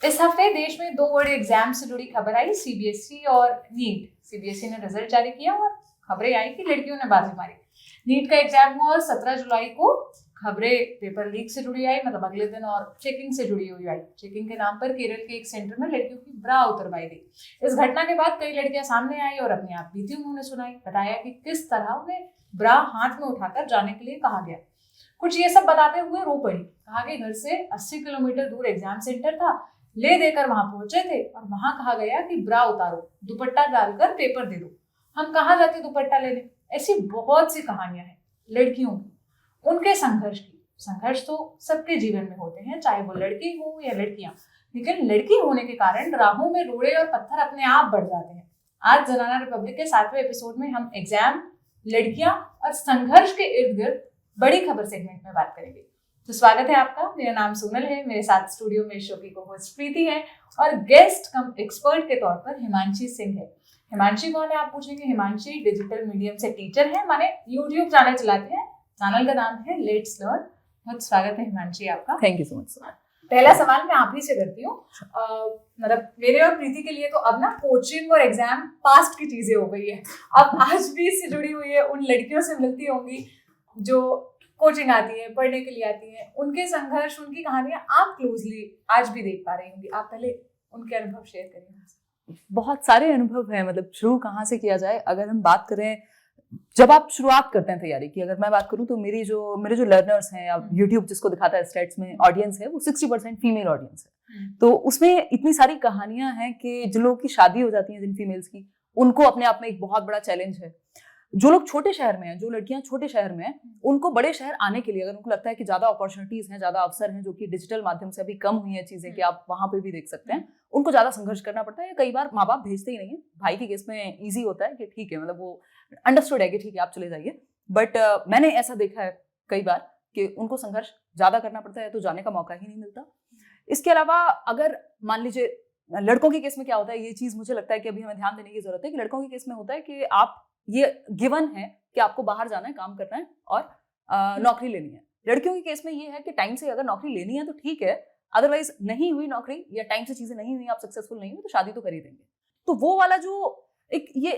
इस हफ्ते देश में 2 बड़े एग्जाम से जुड़ी खबर आई, सीबीएसई और नीट। सीबीएसई ने रिजल्ट जारी किया और खबरें आई कि लड़कियों ने बाजी मारी। नीट का एग्जाम हुआ और 17 जुलाई को खबरें पेपर लीक से जुड़ी आई, मतलब अगले दिन, और चेकिंग से जुड़ी हुई आई। चेकिंग के नाम पर केरल के एक सेंटर में लड़कियों की ब्रा उतरवाई गई। इस घटना के बाद कई लड़कियां सामने आई और अपनी आप बीती उन्होंने सुनाई, बताया कि किस तरह उन्हें ब्रा हाथ में उठाकर जाने के लिए कहा गया। कुछ ये सब बताते हुए रो पड़ी। कहा कि घर से 80 किलोमीटर दूर एग्जाम सेंटर था, ले देकर वहां पहुंचे थे और वहां कहा गया कि ब्रा उतारो, दुपट्टा डालकर पेपर दे दो। हम कहाँ जाते दुपट्टा लेने। ऐसी बहुत सी कहानियां हैं लड़कियों की, उनके संघर्ष की। संघर्ष तो सबके जीवन में होते हैं, चाहे वो लड़की हो या लड़कियां, लेकिन लड़की होने के कारण राहों में रोड़े और पत्थर अपने आप बढ़ जाते हैं। आज जनाना रिपब्लिक के 7वें एपिसोड में हम एग्जाम, लड़कियां और संघर्ष के इर्द गिर्द बड़ी खबर सेगमेंट में बात करेंगे। तो स्वागत है आपका। मेरा नाम सोनल है, मेरे साथ स्टूडियो में शो की होस्ट प्रीति है और गेस्ट कम एक्सपर्ट के तौर पर हिमांशी सिंह है। हिमांशी कौन है आप पूछेंगे। हिमांशी डिजिटल मीडियम से टीचर है, माने यूट्यूब चैनल चलाते हैं। चैनल का नाम है लेट्स लर्न। बहुत स्वागत है हिमांशी आपका। Thank you so much. पहला सवाल मैं आप ही से करती हूँ। मतलब मेरे और प्रीति के लिए तो अब ना कोचिंग और एग्जाम पास्ट की चीजें हो गई है। अब आज भी इससे जुड़ी हुई है, उन लड़कियों से मिलती होंगी जो कोचिंग आती है, पढ़ने के लिए आती है, उनके संघर्ष, उनकी कहानियां आप क्लोजली आज भी देख पा रही होंगी। आप पहले उनके अनुभव शेयर करिए। बहुत सारे अनुभव हैं, मतलब शुरू कहाँ से किया जाए। अगर हम बात करें, जब आप शुरुआत करते हैं तैयारी की, अगर मैं बात करूं तो मेरे जो लर्नर्स हैं, अब यूट्यूब जिसको दिखाता है स्टेट्स में ऑडियंस है, वो 60% फीमेल ऑडियंस है। तो उसमें इतनी सारी कहानियां हैं कि जिन लोगों की शादी हो जाती है, जिन फीमेल्स की, उनको अपने आप में एक बहुत बड़ा चैलेंज है। जो लोग छोटे शहर में हैं, जो लड़कियां छोटे शहर में हैं, उनको बड़े शहर आने के लिए, अगर उनको लगता है कि ज्यादा अपॉर्चुनिटीज हैं, ज्यादा अवसर हैं, जो कि डिजिटल माध्यम से अभी कम हुई है चीजें कि आप वहां पे भी देख सकते हैं, उनको ज्यादा संघर्ष करना पड़ता है। कई बार माँ बाप भेजते ही नहीं है। भाई के केस में ईजी होता है कि ठीक है, मतलब वो अंडरस्टूड है कि ठीक है आप चले जाइए। बट मैंने ऐसा देखा है कई बार कि उनको संघर्ष ज्यादा करना पड़ता है, तो जाने का मौका ही नहीं मिलता। इसके अलावा अगर मान लीजिए लड़कों के केस में क्या होता है, ये चीज मुझे लगता है कि अभी हमें ध्यान देने की जरूरत है कि लड़कों के केस में होता है कि आप, ये गिवन है कि आपको बाहर जाना है, काम करना है और नौकरी लेनी है। लड़कियों के केस में ये है कि टाइम से अगर नौकरी लेनी है तो ठीक है, अदरवाइज नहीं हुई नौकरी या टाइम से चीजें नहीं हुई, आप सक्सेसफुल नहीं हुई, तो शादी तो कर ही देंगे। तो वो वाला जो एक ये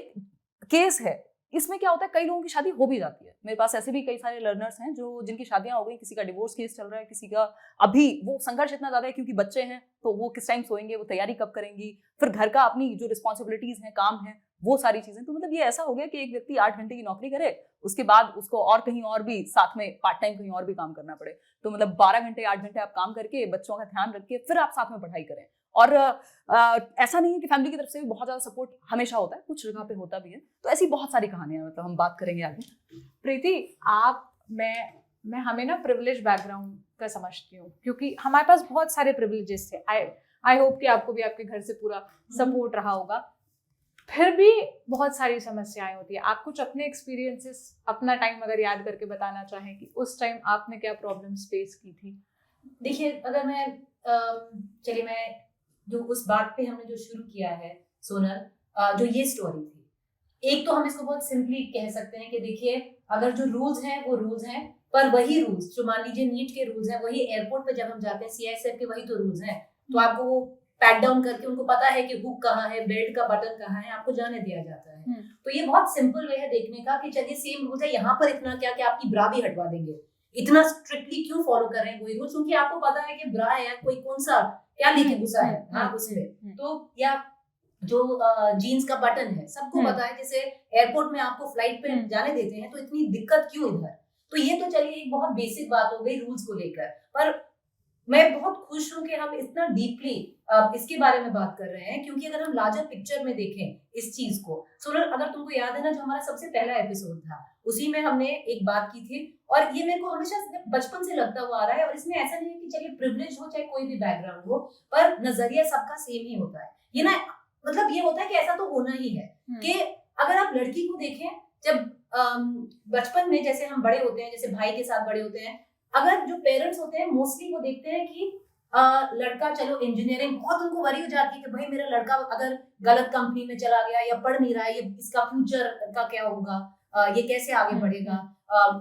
केस है, इसमें क्या होता है, कई लोगों की शादी हो भी जाती है। मेरे पास ऐसे भी कई सारे लर्नर्स हैं जो जिनकी शादियां हो गई, किसी का डिवोर्स केस चल रहा है, किसी का अभी वो संघर्ष इतना ज्यादा है क्योंकि बच्चे हैं, तो वो किस टाइम सोएंगे, वो तैयारी कब करेंगी, फिर घर का अपनी जो रिस्पॉन्सिबिलिटीज हैं, काम है, वो सारी चीजें। तो मतलब ये ऐसा हो गया कि एक व्यक्ति 8 घंटे की नौकरी करे, उसके बाद उसको और कहीं और भी साथ में पार्ट टाइम कहीं और भी काम करना पड़े। तो मतलब 12 घंटे 8 घंटे आप काम करके बच्चों का ध्यान रख के फिर आप साथ में पढ़ाई करें। और ऐसा नहीं है कि फैमिली की तरफ से भी बहुत ज्यादा सपोर्ट हमेशा होता है, कुछ जगह पे होता भी है। तो ऐसी बहुत सारी कहानियां, मतलब हम बात करेंगे आगे। प्रीति, मैं हमें ना प्रिविलेज बैकग्राउंड का समझती हूँ, क्योंकि हमारे पास बहुत सारे प्रिविलेजेस थे। आई होप कि आपको भी आपके घर से पूरा सपोर्ट रहा होगा। फिर भी बहुत सारी समस्याएं होती है। आप कुछ अपने एक्सपीरियंसेस, अपना टाइम अगर याद करके बताना चाहें कि उस टाइम आपने क्या प्रॉब्लम्स फेस की थी। देखिए, अगर मैं चलिए, मैं जो उस बात पे हमने जो शुरू किया है सोनल, जो ये स्टोरी थी, एक तो हम इसको बहुत सिंपली कह सकते हैं कि देखिए, अगर जो रूल्स हैं वो रूल्स हैं, पर वही रूल्स जो मान लीजिए नीट के रूल्स हैं, वही एयरपोर्ट पे जब हम जाते हैं सीआईएसएफ के वही तो रूल्स हैं। तो आपको वो पैट डाउन करके, उनको पता है कि हुक कहाँ है, बेल्ट का बटन कहाँ है, आपको जाने दिया जाता है। तो ये बहुत सिंपल वे है देखने का कि चलिए सेम रूल्स है, यहाँ पर इतना क्या कि आपकी ब्रा भी हटवा देंगे। इतना स्ट्रिक्टली क्यों फॉलो कर रहे हैं वही रूल्स, क्योंकि आपको पता है कि ब्रा है, कोई कौन सा क्या लेके घुसा है हाँ उसमें, तो या जो जीन्स का बटन है, सबको पता है। जैसे एयरपोर्ट में आपको फ्लाइट पे जाने देते हैं, तो इतनी दिक्कत क्यों इधर। तो ये तो चलिए एक बहुत बेसिक बात हो गई रूल्स को लेकर। पर मैं बहुत खुश हूं कि हम इतना डीपली इसके बारे में बात कर रहे हैं, क्योंकि अगर हम लार्जर पिक्चर में देखें इस चीज को, सोनल, अगर तुमको याद है ना, जो हमारा सबसे पहला एपिसोड था, उसी में हमने एक बात की थी, और ये मेरे को हमेशा बचपन से लगता हुआ आ रहा है। और इसमें ऐसा नहीं है कि चलिए प्रिविलेज हो चाहे कोई भी बैकग्राउंड हो, पर नजरिया सबका सेम ही होता है। ये ना, मतलब ये होता है कि ऐसा तो होना ही है कि अगर आप लड़की को देखें, जब बचपन में जैसे हम बड़े होते हैं, जैसे भाई के साथ बड़े होते हैं, अगर जो पेरेंट्स होते हैं मोस्टली वो देखते हैं कि लड़का, चलो इंजीनियरिंग, बहुत उनको वरी हो जाती है कि भाई मेरा लड़का अगर गलत कंपनी में चला गया या पढ़ नहीं रहा है, ये इसका फ्यूचर का क्या होगा, ये कैसे आगे बढ़ेगा,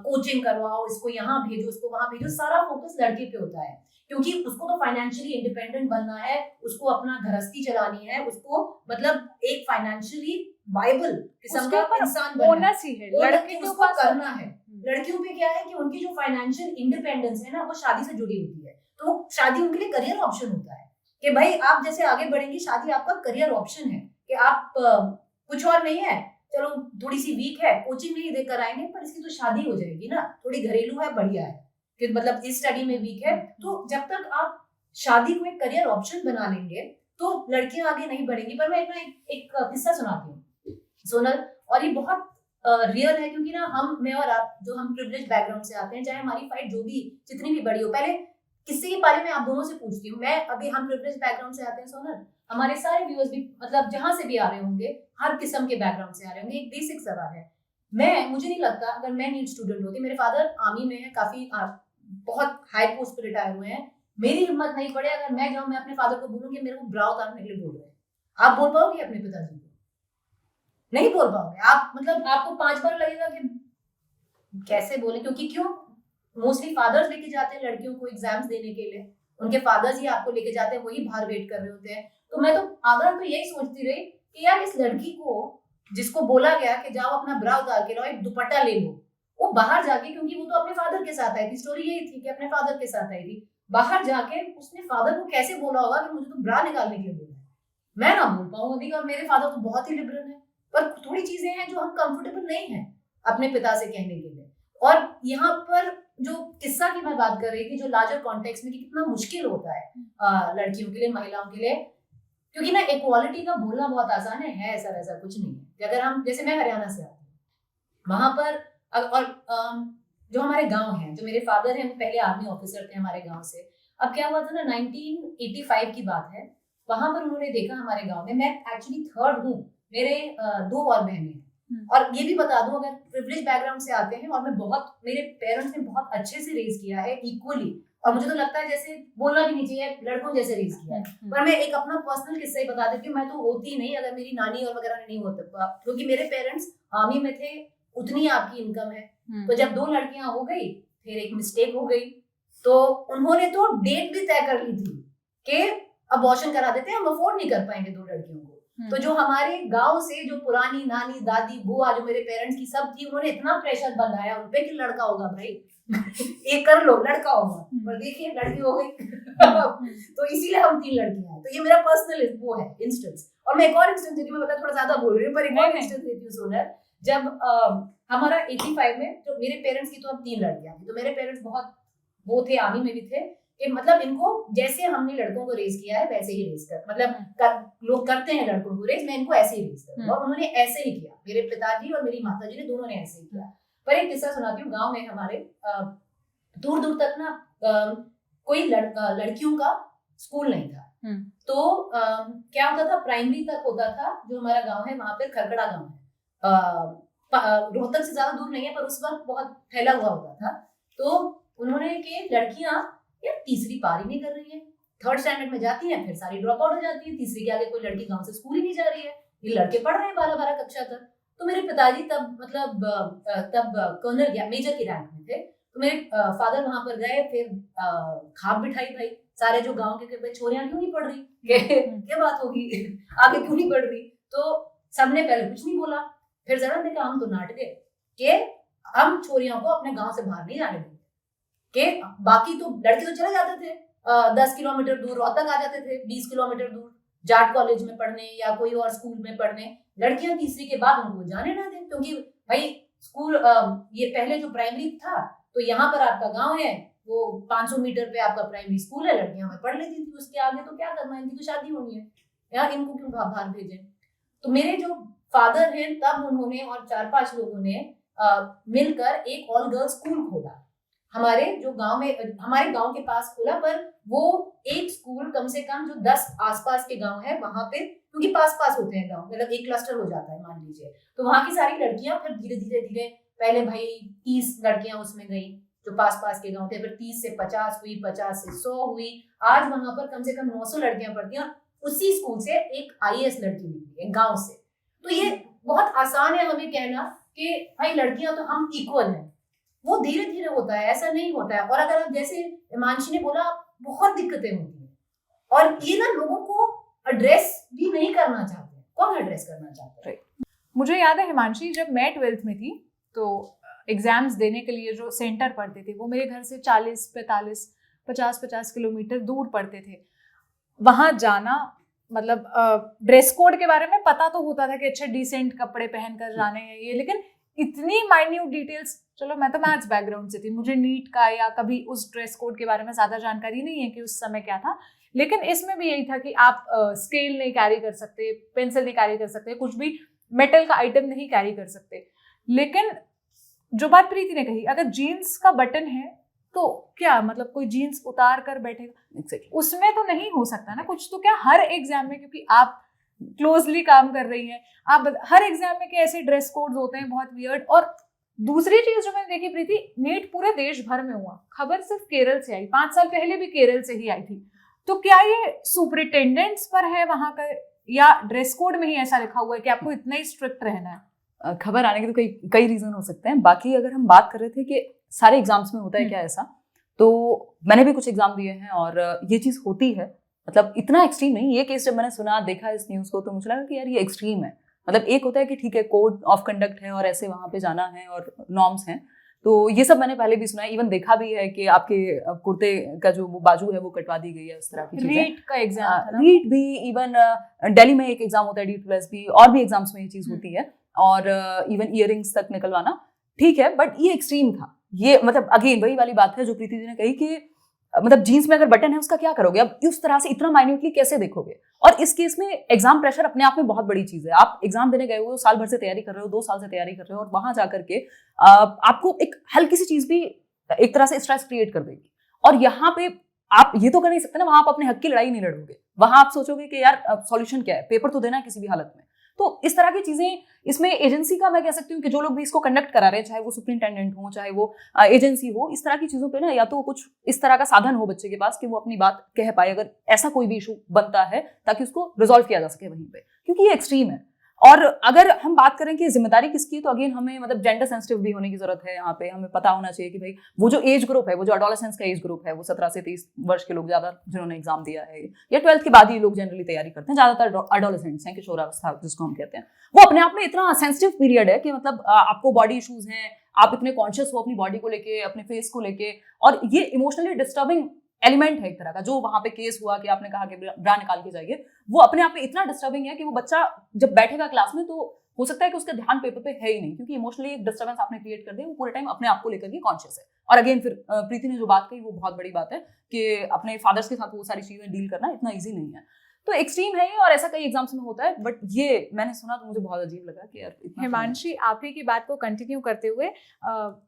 कोचिंग करवाओ इसको, यहाँ भेजो इसको वहां भेजो, सारा फोकस लड़के पे होता है। क्योंकि उसको तो फाइनेंशियली इंडिपेंडेंट बनना है, उसको अपना गृहस्थी चलानी है, उसको मतलब एक फाइनेंशियली वायबल किस्म उसके का ऊपर इंसान बनना है, बोनस ही है, और लड़के के उसको पास करना है। लड़कियों पे क्या है कि उनकी जो फाइनेंशियल इंडिपेंडेंस है ना, वो शादी से जुड़ी होती है, तो शादी उनके लिए करियर ऑप्शन होता है कि भाई आप जैसे आगे बढ़ेंगे, शादी आपका करियर ऑप्शन है कि आप कुछ और नहीं है, चलो थोड़ी सी वीक है, कोचिंग नहीं देकर आएंगे, पर इसकी तो शादी हो जाएगी ना, थोड़ी घरेलू है, बढ़िया है, कि मतलब इस स्टडी में वीक है, तो जब तक आप शादी को एक करियर ऑप्शन बना लेंगे तो लड़कियां आगे नहीं बढ़ेंगी। पर मैं एक किस्सा सुनाती हूँ सोनल, और ये बहुत रियल है, क्योंकि ना मैं और आप जो हम प्रिविलेज बैकग्राउंड से आते हैं, चाहे हमारी फाइट जो भी जितनी भी बड़ी हो, पहले किस्से के बारे में आप दोनों से पूछती हूँ। मैं अभी हम प्रिविलेज बैकग्राउंड से आते हैं सोनल, हमारे सारे व्यूअर्स भी मतलब जहां से भी आ रहे होंगे, हर किस्म के बैकग्राउंड से आ रहे होंगे। एक बेसिक सवाल है, मुझे नहीं लगता अगर मैं नीट स्टूडेंट होती, मेरे फादर आर्मी में है, काफी बहुत हाई पोस्ट पे रिटायर हुए हैं, मेरी हिम्मत नहीं पड़े अगर मैं जाऊं, मैं अपने फादर को बोलूं कि मेरे को ब्रा उतारने के लिए बोल रहे हैं, आप बोल पाओगे अपने पिताजी को? नहीं बोल पाओगे आप, मतलब आपको 5 बार लगेगा कि कैसे बोले, क्योंकि क्यों, मोस्टली फादर्स लेके जाते हैं लड़कियों को एग्जाम्स देने के लिए, उनके फादर्स ही आपको लेके जाते हैं, वही बाहर वेट कर रहे होते हैं। तो मैं तो आधा तो यही सोचती रही कि यार इस लड़की को जिसको बोला गया कि जाओ अपना ब्रा उतार के लाओ, एक दुपट्टा ले लो, वो बाहर जाके, क्योंकि वो तो अपने फादर के साथ आई थी, स्टोरी यही थी कि अपने फादर के साथ आई थी, बाहर जाके उसने फादर को कैसे बोला होगा कि मुझे तो ब्रा निकालने के लिए बोला है, मैं ना बोल पाऊँ अभी, और मेरे फादर तो बहुत ही लिबरल है, पर थोड़ी चीजें हैं जो हम कंफर्टेबल नहीं है अपने पिता से कहने के लिए। और यहाँ पर जो किस्सा की मैं बात कर रही थी, जो लार्जर कॉन्टेक्स्ट में कि कितना मुश्किल होता है लड़कियों के लिए, महिलाओं के लिए, क्योंकि ना इक्वालिटी का बोलना बहुत आसान है ऐसा वैसा कुछ नहीं है। कि अगर हम, जैसे मैं हरियाणा से आती हूँ, वहां पर और जो हमारे गांव हैं, जो मेरे फादर हैं वो पहले आर्मी ऑफिसर थे हमारे गांव से। अब क्या हुआ था ना, 1985 की बात है, वहां पर उन्होंने देखा हमारे गांव में, मैं एक्चुअली 3rd हूँ, मेरे 2 और बहनें हैं, और ये भी बता दूं, अगर प्रिविलेज बैकग्राउंड से आते हैं, और मैं बहुत, मेरे पेरेंट्स ने बहुत अच्छे से रेज किया है इक्वली, और मुझे तो लगता है जैसे बोलना भी नहीं चाहिए, लड़कों जैसे रेज किया है। पर मैं एक अपना पर्सनल किस्सा ही बता देती हूँ, मैं तो होती नहीं अगर मेरी नानी और वगैरह नहीं होता, क्योंकि मेरे पेरेंट्स आर्मी में थे, उतनी आपकी इनकम है, तो जब 2 लड़कियां हो गई, फिर एक मिस्टेक हो गई, तो उन्होंने तो डेट भी तय कर ली थी कि अबॉर्शन करा देते हैं, हम अफोर्ड नहीं कर पाएंगे 2 लड़कियों को। तो जो हमारे गांव से जो पुरानी नानी दादी बुआ जो मेरे पेरेंट्स की सब थी, उन्होंने इतना प्रेशर बनाया उन पे कि लड़का होगा भाई ये कर लो, लड़का होगा, पर देखिए लड़की हो गई तो इसीलिए हम 3 लड़कियां हैं। तो ये मेरा पर्सनल वो है इंस्टेंस। और मैं एक और इंस्टेंस देती हूँ, मैं पता थोड़ा ज्यादा बोल रही हूँ, पर एक और इंस्टेंस देती हूँ सोनल। जब हमारा 85 में, जो मेरे पेरेंट्स की तो अब 3 लड़कियां थी, तो मेरे पेरेंट्स बहुत वो थे, आर्मी में भी थे, कि मतलब इनको जैसे हमने लड़कों को रेज किया है वैसे ही रेज कर, मतलब लोग करते हैं लड़कों को रेज, मैं इनको ऐसे ही रेज करूँ, और उन्होंने ऐसे ही किया, मेरे पिताजी और मेरी माताजी ने दोनों ने ऐसे ही किया। पर एक किस्सा सुनाती हूँ, गांव में हमारे दूर दूर तक ना कोई लड़कियों का स्कूल नहीं था, तो क्या होता था, प्राइमरी तक होता था, जो हमारा गांव है वहां पे खरकड़ा गांव है, रोहतक से ज्यादा दूर नहीं है, पर उस वक्त बहुत फैला हुआ होता था। तो उन्होंने कि लड़कियां यार तीसरी पार ही नहीं कर रही है, 3rd स्टैंडर्ड में जाती हैं, फिर सारी ड्रॉप आउट हो जाती है, तीसरी के आगे कोई लड़की गांव से स्कूल ही नहीं जा रही है, ये लड़के पढ़ रहे हैं 12-12 कक्षा तक। तो मेरे पिताजी तब मतलब तब कर्नल या मेजर की रैंक में थे, तो मेरे फादर वहां पर गए, फिर खाप बिठाई भाई सारे जो गांव के भाई छोरियां क्यों नहीं पढ़ रही, क्या बात होगी आगे क्यों नहीं बढ़ रही। तो सबने पहले कुछ नहीं बोला, फिर जरा देखा हम तो नाट गए कि हम छोरियों को अपने गांव से बाहर नहीं जाने देंगे, कि बाकी तो लड़के तो चले जाते थे 10 किलोमीटर दूर रोहतक आ जाते थे, 20 किलोमीटर दूर जाट कॉलेज में पढ़ने या कोई और स्कूल में पढ़ने, लड़कियां तीसरी के बाद उनको जाने ना दें, क्योंकि भाई स्कूल ये पहले जो प्राइमरी था, तो यहाँ पर आपका गांव है, वो 500 मीटर पे आपका प्राइमरी स्कूल है, लड़कियां वहां पढ़ लेती थी, उसके आगे तो क्या करना है, इनकी तो शादी होनी है यार, इनको क्यों बाहर भेजें। तो मेरे जो फादर हैं तब उन्होंने और 4-5 लोगों ने मिलकर एक ऑल गर्ल्स स्कूल खोला, हमारे जो गांव में, हमारे गांव के पास खोला, पर वो एक स्कूल कम से कम जो 10 आसपास के गांव है वहां पे, क्योंकि पास पास होते हैं गांव, मतलब एक क्लस्टर हो जाता है मान लीजिए, तो वहां की सारी लड़कियां फिर धीरे धीरे धीरे, पहले भाई 30 लड़कियां उसमें गई जो पास पास के गांव थे, फिर 30 से 50 हुई, 50 से 100 हुई, आज वहां पर कम से कम 900 लड़कियां पढ़ती हैं, और उसी स्कूल से एक IAS लड़की निकली है गाँव से। तो ये बहुत आसान है हमें कहना कि भाई लड़कियां तो हम इक्वल हैं, वो धीरे धीरे होता है, ऐसा नहीं होता है। और अगर आप जैसे हिमांशी ने बोला बहुत दिक्कतें होती हैं, और ये ना लोगों को एड्रेस भी नहीं करना चाहते हैं। कौन एड्रेस करना चाहता है? मुझे याद है हिमांशी, जब मैं 12th में थी तो एग्जाम्स देने के लिए जो सेंटर पड़ते थे वो मेरे घर से 40, 45, 50 किलोमीटर दूर पड़ते थे। वहां जाना मतलब ड्रेस कोड के बारे में पता तो होता था कि अच्छा डिसेंट कपड़े पहनकर जाने हैं ये, लेकिन इतनी माइन्यूट डिटेल्स, चलो मैं तो मैथ्स बैकग्राउंड से थी, मुझे नीट का या कभी उस ड्रेस कोड के बारे में ज्यादा जानकारी नहीं है कि उस समय क्या था। लेकिन इसमें भी यही था कि आप स्केल नहीं कैरी कर सकते, पेंसिल नहीं कैरी कर सकते, कुछ भी मेटल का आइटम नहीं कैरी कर सकते। लेकिन जो बात प्रीति ने कही, अगर जीन्स का बटन है तो क्या मतलब कोई जीन्स उतार कर बैठेगा? Exactly. उसमें तो नहीं हो सकता ना कुछ, तो क्या हर एग्जाम में, क्योंकि आप क्लोजली काम कर रही हैं, आप हर एग्जाम में क्या ऐसे ड्रेस कोड्स होते हैं बहुत वियर्ड। और दूसरी चीज जो मैंने देखी प्रीति, नीट पूरे देश भर में हुआ, खबर सिर्फ केरल से आई, 5 साल पहले भी केरल से ही आई थी। तो क्या ये सुपरिटेंडेंट्स पर है वहां का, या ड्रेस कोड में ही ऐसा लिखा हुआ है कि आपको इतना ही स्ट्रिक्ट रहना है? खबर आने के तो कई रीजन हो सकते हैं। बाकी अगर हम बात कर रहे थे कि सारे एग्जाम्स में होता है क्या ऐसा, तो मैंने भी कुछ एग्जाम दिए हैं और ये चीज होती है, मतलब इतना एक्सट्रीम नहीं। ये केस जब मैंने सुना, देखा इस न्यूज को, तो मुझे लगा कि यार ये एक्सट्रीम है। मतलब एक होता है कि ठीक है कोड ऑफ कंडक्ट है और ऐसे वहां पे जाना है और नॉर्म्स हैं, तो ये सब मैंने पहले भी सुना है, इवन देखा भी है कि आपके कुर्ते का जो वो बाजू है वो कटवा दी गई है, उस तरह की चीजें। रीट का एग्जाम था ना? रीट भी, इवन दिल्ली में एक एग्जाम होता है DSS भी, और भी एग्जाम्स में ये चीज होती है, और इवन इयररिंग्स तक निकलवाना, ठीक है, बट ये एक्सट्रीम था। ये मतलब अगेन वही वाली बात है जो प्रीति जी ने कही कि मतलब जीन्स में अगर बटन है उसका क्या करोगे, अब उस तरह से इतना माइन्यूटली कैसे देखोगे। और इस केस में एग्जाम प्रेशर अपने आप में बहुत बड़ी चीज है। आप एग्जाम देने गए हो, साल भर से तैयारी कर रहे हो, 2 साल से तैयारी कर रहे हो, और वहां जाकर के आपको एक हल्की सी चीज भी एक तरह से स्ट्रेस क्रिएट कर देगी। और यहाँ पे आप ये तो कर नहीं सकते ना, वहां आप अपने हक की लड़ाई नहीं लड़ोगे, वहां आप सोचोगे कि यार सॉल्यूशन क्या है, पेपर तो देना है किसी भी हालत में। तो इस तरह की चीजें, इसमें एजेंसी का मैं कह सकती हूँ कि जो लोग भी इसको कंडक्ट करा रहे हैं, चाहे वो सुपरिटेंडेंट हो, चाहे वो एजेंसी हो, इस तरह की चीजों पे ना या तो कुछ इस तरह का साधन हो बच्चे के पास कि वो अपनी बात कह पाए, अगर ऐसा कोई भी इशू बनता है, ताकि उसको रिजॉल्व किया जा सके वहीं पे, क्योंकि ये एक्सट्रीम है। और अगर हम बात करें कि जिम्मेदारी किसकी है, तो अगेन हमें मतलब जेंडर सेंसिटिव भी होने की जरूरत है। यहाँ पे हमें पता होना चाहिए कि भाई वो जो एज ग्रुप है, वो जो एडोलेसेंस का एज ग्रुप है, वो 17 से 23 वर्ष के लोग ज्यादा जिन्होंने एग्जाम दिया है, या 12th के बाद ही लोग जनरली तैयारी करते हैं, ज्यादातर एडोलेसेंट्स हैं, किशोरावस्था जिसको हम कहते हैं। वो अपने आप में इतना सेंसिटिव पीरियड है कि मतलब आपको बॉडी इश्यूज हैं, आप इतने कॉन्शियस हो अपनी बॉडी को लेके, अपने फेस को लेके, और ये इमोशनली डिस्टर्बिंग एलिमेंट है एक तरह का। जो वहां पे केस हुआ कि आपने कहा कि ब्रा निकाल के जाइए, वो अपने आप में इतना डिस्टर्बिंग है कि वो बच्चा जब बैठेगा क्लास में तो हो सकता है कि उसका ध्यान पेपर पे है ही नहीं, क्योंकि इमोशनली एक डिस्टर्बेंस आपने क्रिएट कर दिया। वो पूरे टाइम अपने आप को लेकर के कॉन्शियस है। और अगेन फिर प्रीति ने जो बात कही वो बहुत बड़ी बात है कि अपने फादर्स के साथ वो सारी चीजें डील करना इतना ईजी नहीं है। तो एक्सट्रीम है ये, और ऐसा कई एग्जाम्स में होता है, बट ये मैंने सुना तो मुझे बहुत अजीब लगा कि यार इतना। हिमांशी, आप ही की बात को कंटिन्यू करते हुए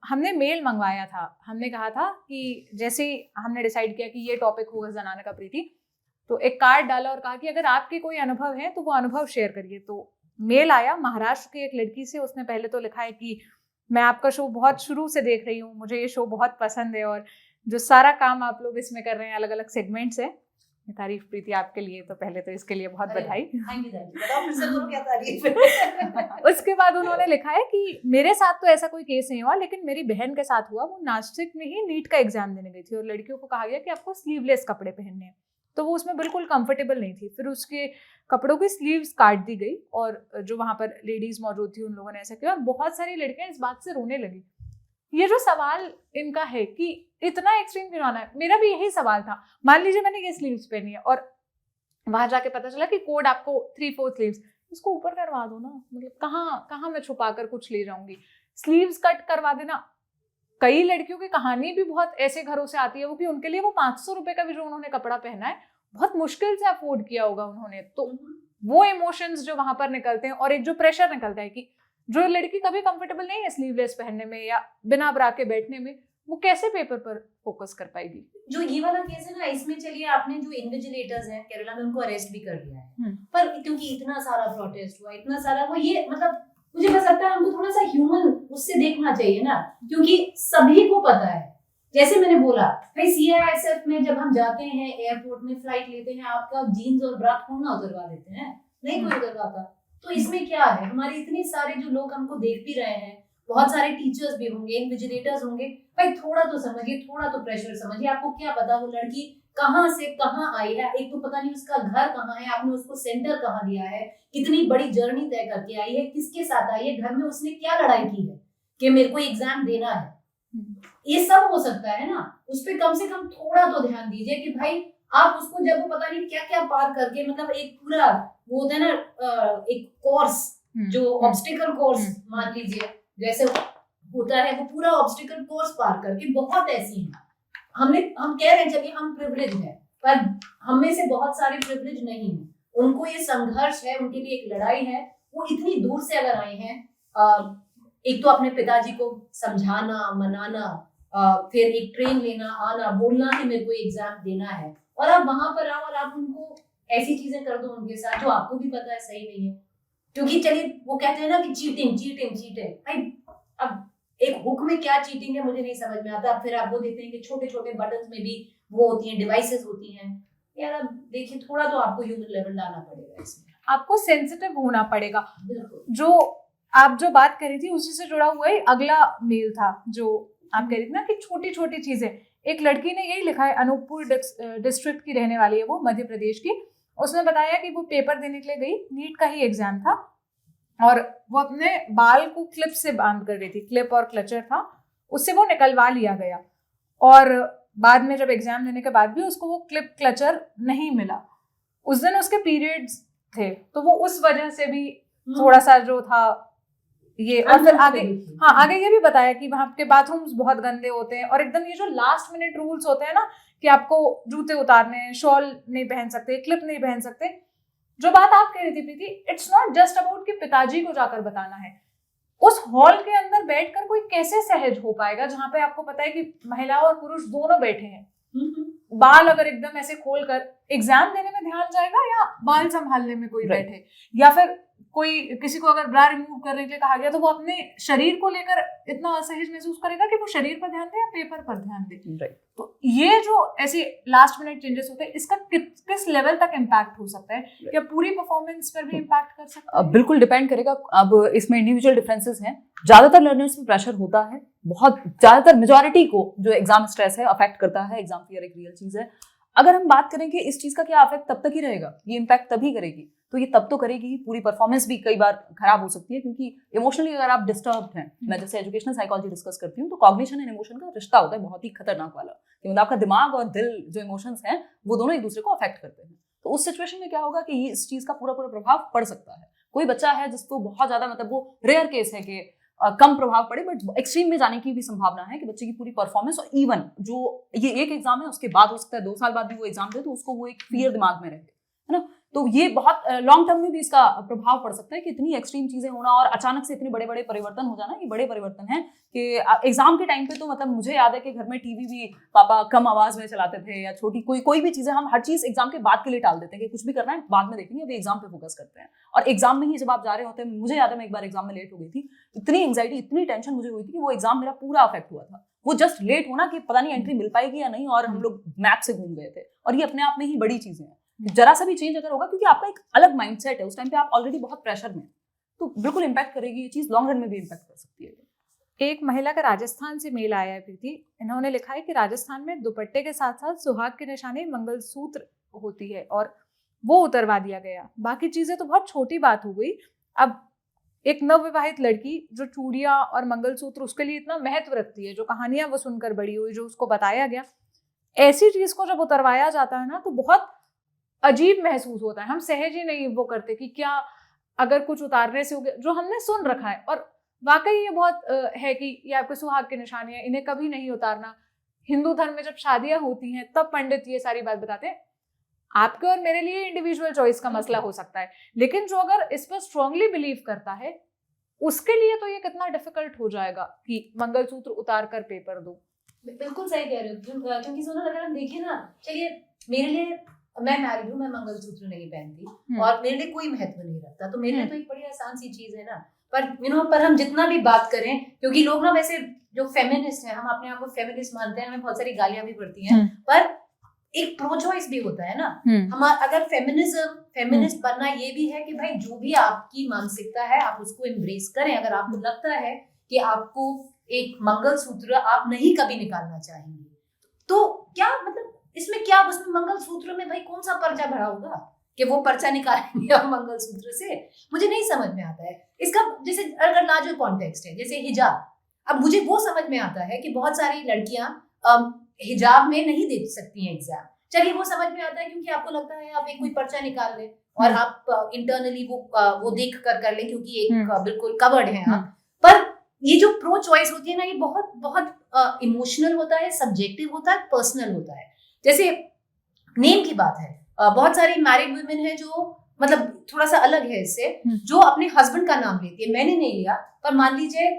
हमने मेल मंगवाया था। हमने कहा था कि जैसे हमने डिसाइड किया कि ये टॉपिक होगा जनाना का प्रीति, तो एक कार्ड डाला और कहा कि अगर आपके कोई अनुभव है तो वो अनुभव शेयर करिए। तो मेल आया महाराष्ट्र की एक लड़की से। उसने पहले तो लिखा है कि मैं आपका शो बहुत शुरू से देख रही हूँ, मुझे ये शो बहुत पसंद है, और जो सारा काम आप लोग इसमें कर रहे हैं, अलग अलग सेगमेंट्स है, तारीफ प्रीति आपके लिए, तो पहले तो इसके लिए बहुत बधाई। बताओ फिर से करो क्या तारीफ है। उसके बाद उन्होंने लिखा है कि मेरे साथ तो ऐसा कोई केस नहीं हुआ, लेकिन मेरी बहन के साथ हुआ। वो नासिक में ही नीट का एग्जाम देने गई थी और लड़कियों को कहा गया कि आपको स्लीवलेस कपड़े पहनने हैं, तो वो उसमें बिल्कुल कंफर्टेबल नहीं थी। फिर उसके कपड़ों की स्लीव्स काट दी गई, और जो वहां पर लेडीज मौजूद थी उन लोगों ने ऐसा किया, और बहुत सारी लड़कियां इस बात से रोने लगी। ये जो सवाल इनका है कि इतना एक्सट्रीम क्यों आना है, मेरा भी यही सवाल था। मान लीजिए मैंने ये स्लीव्स पहनी है और वहां जाके पता चला कि कोड आपको 3/4 स्लीव्स, इसको ऊपर करवा दो ना, मतलब कहाँ मैं छुपा कर कुछ ले जाऊंगी। स्लीव्स कट करवा देना। कई लड़कियों की कहानी भी बहुत ऐसे घरों से आती है वो कि उनके लिए वो 500 रुपए का भी जो उन्होंने कपड़ा पहना है बहुत मुश्किल से अफोर्ड किया होगा उन्होंने, तो वो इमोशंस जो वहां पर निकलते हैं, और एक जो प्रेशर निकलता है कि जो लड़की कभी कंफर्टेबल नहीं है स्लीवलेस पहनने में या बिना ब्रा के बैठने में, वो कैसे पेपर पर फोकस कर पाएगी। जो ये वाला केस है ना, इसमें चलिए आपने जो इन्विजिलेटर्स हैं केरला में उनको अरेस्ट भी कर लिया है, पर क्योंकि इतना सारा प्रोटेस्ट हुआ, इतना सारा वो, ये मतलब मुझे बस लगता है हमको थोड़ा सा ह्यूमन उससे देखना चाहिए ना, क्योंकि सभी को पता है। जैसे मैंने बोला भाई CISF में जब हम जाते हैं, एयरपोर्ट में फ्लाइट लेते हैं, आपका जीन्स और ब्रा कौन ना उतरवा देते हैं, नहीं कोई उतरवाता। तो इसमें क्या है, हमारे इतने सारे जो लोग हमको देख भी रहे हैं बहुत सारे टीचर्स भी होंगे, इन्विजिलेटर्स होंगे, भाई थोड़ा तो समझिए, थोड़ा तो प्रेशर समझिए। आपको क्या पता वो लड़की कहाँ से कहाँ आई है, एक तो पता नहीं उसका घर कहाँ है, आपने उसको सेंटर कहाँ दिया है, कितनी बड़ी जर्नी तय करके आई है, किसके साथ आई है, घर में उसने क्या लड़ाई की है कि मेरे को एग्जाम देना है, ये सब हो सकता है ना। उस पर कम से कम थोड़ा तो ध्यान दीजिए कि भाई आप उसको, जब वो पता नहीं क्या क्या पार करके, मतलब एक पूरा वो होता है ना एक कोर्स, जो ऑब्स्टिकल कोर्स मान लीजिए जैसे होता है, वो पूरा ऑब्स्टिकल कोर्स पार करके, बहुत ऐसी हैं। हम कह रहे हैं चलिए हम प्रिविलेज हैं, पर हम में से बहुत सारे प्रिविलेज नहीं है, उनको ये संघर्ष है, उनके लिए एक लड़ाई है। वो इतनी दूर से अगर आए हैं, एक तो अपने पिताजी को समझाना, मनाना, फिर एक ट्रेन लेना, आना, बोलना कि मेरे को एग्जाम देना है, और आप वहां पर आओ और आप उनको ऐसी चीजें कर दो उनके साथ जो आपको भी पता है सही नहीं है। क्योंकि चलिए वो कहते हैं ना कि चीटिंग चीटिंग चीटिंग, भाई अब एक हुक में क्या चीटिंग है मुझे नहीं समझ में आता। फिर आप वो देखते हैं कि छोटे छोटे बटन्स में भी वो होती हैं, डिवाइसेस होती हैं। यार अब देखिए, थोड़ा तो आपको ह्यूमन लेवल लाना पड़ेगा इसमें, आपको सेंसिटिव होना पड़ेगा। बिल्कुल। जो आप जो बात करी थी उसी से जुड़ा हुआ ही अगला मेल था, जो आप कह रही थी ना कि छोटी छोटी चीजें। एक लड़की ने यही लिखा है, अनूपपुर डिस्ट्रिक्ट की रहने वाली है वो, मध्य प्रदेश की। उसने बताया कि वो पेपर देने के लिए गई, नीट का ही एग्जाम था, और वो अपने बाल को क्लिप से बांध कर गई थी, क्लिप और क्लचर था, उससे वो निकलवा लिया गया। और बाद में जब एग्जाम देने के बाद भी उसको वो क्लिप क्लचर नहीं मिला। उस दिन उसके पीरियड्स थे, तो वो उस वजह से भी थोड़ा सा जो था ये। और फिर आगे, हाँ आगे ये भी बताया कि वहाँ के बाथरूम्स बहुत गंदे होते हैं, और एकदम ये जो लास्ट मिनट रूल्स होते हैं ना कि आपको जूते उतारने हैं, शॉल नहीं पहन सकते, क्लिप नहीं पहन सकते। जो बात आप कह रही थी प्रीति, इट्स नॉट जस्ट अबाउट कि पिताजी को जाकर बताना है। उस हॉल के अंदर बैठकर कोई कैसे सहज हो पाएगा जहां पे आपको पता है कि महिला और पुरुष दोनों बैठे हैं। बाल अगर एकदम ऐसे खोल कर एग्जाम देने में ध्यान जाएगा, या बाल संभालने में कोई बैठे, या फिर कोई किसी को अगर ब्रा रिमूव करने के लिए कहा गया तो वो अपने शरीर को लेकर इतना असहज महसूस करेगा कि वो शरीर पर ध्यान दे या पेपर पर ध्यान दे। तो ये जो ऐसे लास्ट मिनट चेंजेस होते हैं, इसका किस लेवल तक इम्पैक्ट हो सकता है? क्या पूरी परफॉर्मेंस पर भी इम्पैक्ट कर सकता है? बिल्कुल डिपेंड करेगा। अब इसमें इंडिविजुअल डिफरेंसेस हैं। ज्यादातर लर्नर्स में प्रेशर होता है, बहुत ज्यादातर मेजॉरिटी को जो एग्जाम स्ट्रेस है अफेक्ट करता है। एग्जाम फियर एक रियल चीज है। अगर हम बात करें कि इस चीज का क्या अफेक्ट तब तक ही रहेगा, ये इम्पैक्ट तभी करेगी, तो ये तब तो करेगी, पूरी परफॉर्मेंस भी कई बार खराब हो सकती है। क्योंकि इमोशनली अगर आप डिस्टर्ब्ड हैं, मैं जैसे एजुकेशनल साइकोलॉजी डिस्कस करती हूँ, तो कॉग्निशन एंड इमोशन का रिश्ता होता है बहुत ही खतरनाक वाला, कि मतलब आपका दिमाग और दिल जो इमोशंस हैं वो दोनों एक दूसरे को अफेक्ट करते हैं। तो उस सिचुएशन में क्या होगा कि इस चीज का पूरा प्रभाव पड़ सकता है। कोई बच्चा है जिसको बहुत ज्यादा, मतलब वो रेयर केस है कि कम प्रभाव पड़े, बट एक्सट्रीम में जाने की भी संभावना है कि बच्चे की पूरी परफॉर्मेंस, और इवन जो ये एक एग्जाम है उसके बाद हो सकता है 2 साल बाद भी वो एग्जाम दे, तो उसको वो एक फियर दिमाग में रहे, है ना। तो ये बहुत लॉन्ग टर्म में भी इसका प्रभाव पड़ सकता है कि इतनी एक्सट्रीम चीजें होना और अचानक से इतने बड़े बड़े परिवर्तन हो जाना। ये बड़े परिवर्तन है कि एग्जाम के टाइम पे तो मतलब मुझे याद है कि घर में टीवी भी पापा कम आवाज में चलाते थे, या छोटी कोई भी चीजें, हम हर चीज एग्जाम के बाद के लिए टाल देते हैं कि कुछ भी करना है बाद में देखेंगे, अभी एग्जाम पे फोकस करते हैं। और एग्जाम में ही जब आप जा रहे होते हैं, मुझे याद है मैं एक बार एग्जाम में लेट हो गई थी, इतनी एंग्जाइटी, इतनी टेंशन मुझे हुई थी कि वो एग्जाम मेरा पूरा अफेक्ट हुआ था। वो जस्ट लेट होना कि पता नहीं एंट्री मिल पाएगी या नहीं, और हम लोग मैप से घूम गए थे। और ये अपने आप में ही बड़ी चीजें हैं। जरा सा भी चेंज अगर होगा, क्योंकि आपका एक अलग माइंडसेट है, उस टाइम पे आप ऑलरेडी बहुत प्रेशर में, तो बिल्कुल इंपैक्ट करेगी ये चीज, लॉन्ग रन में भी इंपैक्ट कर सकती है। एक महिला का राजस्थान से मेल आया है प्रीति। इन्होंने लिखा है कि राजस्थान में दुपट्टे के साथ साथ सुहाग के निशाने मंगलसूत्र होती है, और वो उतरवा दिया गया। बाकी चीजें तो बहुत छोटी बात हो गई। अब एक नवविवाहित लड़की जो चूड़ियां और मंगलसूत्र उसके लिए इतना महत्व रखती है, जो कहानियां वो सुनकर बड़ी हुई, जो उसको बताया गया, ऐसी चीज को जब उतरवाया जाता है ना, तो बहुत अजीब महसूस होता है। हम सहज ही नहीं वो करते कि क्या अगर कुछ उतारने से हो गया, जो हमने सुन रखा है। और वाकई ये बहुत है कि ये आपके सुहाग के निशाने हैं, इन्हें कभी नहीं उतारना। हिंदू धर्म में जब शादियां होती हैं तब पंडित ये सारी बात बताते हैं। आपके और मेरे लिए इंडिविजुअल चॉइस का मसला हो सकता है, लेकिन जो अगर इस पर स्ट्रांगली बिलीव करता है उसके लिए तो ये कितना डिफिकल्ट हो जाएगा कि मंगलसूत्र उतार कर पेपर दो। बिल्कुल सही कह रहे हो। क्योंकि सोनल अगर हम देखें ना, चलिए मेरे लिए, मैं मैरिड हूँ, मैं मंगलसूत्र नहीं पहनती और मेरे लिए कोई महत्व नहीं रखता, तो मेरे लिए तो एक बड़ी आसान सी चीज है ना। पर पर हम जितना भी बात करें, क्योंकि लोग ना वैसे जो फेमिनिस्ट हैं, हम अपने आप को फेमिनिस्ट मानते हैं, हमें बहुत सारी गालियां भी पड़ती हैं, पर एक प्रो चॉइस भी होता है ना। हमारा अगर फेमिनिस्ट बनना ये भी है कि भाई जो भी आपकी मानसिकता है आप उसको एम्ब्रेस करें। अगर आपको लगता है कि आपको एक मंगलसूत्र आप नहीं कभी निकालना चाहेंगे, तो क्या मतलब इसमें क्या, उसमें मंगलसूत्र में भाई कौन सा पर्चा भरा होगा कि वो पर्चा निकालेंगे आप मंगलसूत्र से? मुझे नहीं समझ में आता है इसका। जैसे अगर लार्जर कॉन्टेक्स्ट है, जैसे हिजाब, अब मुझे वो समझ में आता है कि बहुत सारी लड़कियां हिजाब में नहीं दे सकती हैं एग्जाम, चलिए वो समझ में आता है क्योंकि आपको लगता है आप एक कोई पर्चा निकाल लें और आप इंटरनली वो देख कर लें क्योंकि एक बिल्कुल कवर्ड है आप। पर ये जो प्रो चॉइस होती है ना, ये बहुत बहुत इमोशनल होता है, सब्जेक्टिव होता है, पर्सनल होता है। जैसे नेम की बात है, बहुत सारी मैरिड वुमेन है जो मतलब थोड़ा सा अलग है इससे, जो अपने हस्बैंड का नाम लेती है। मैंने नहीं लिया, पर मान लीजिए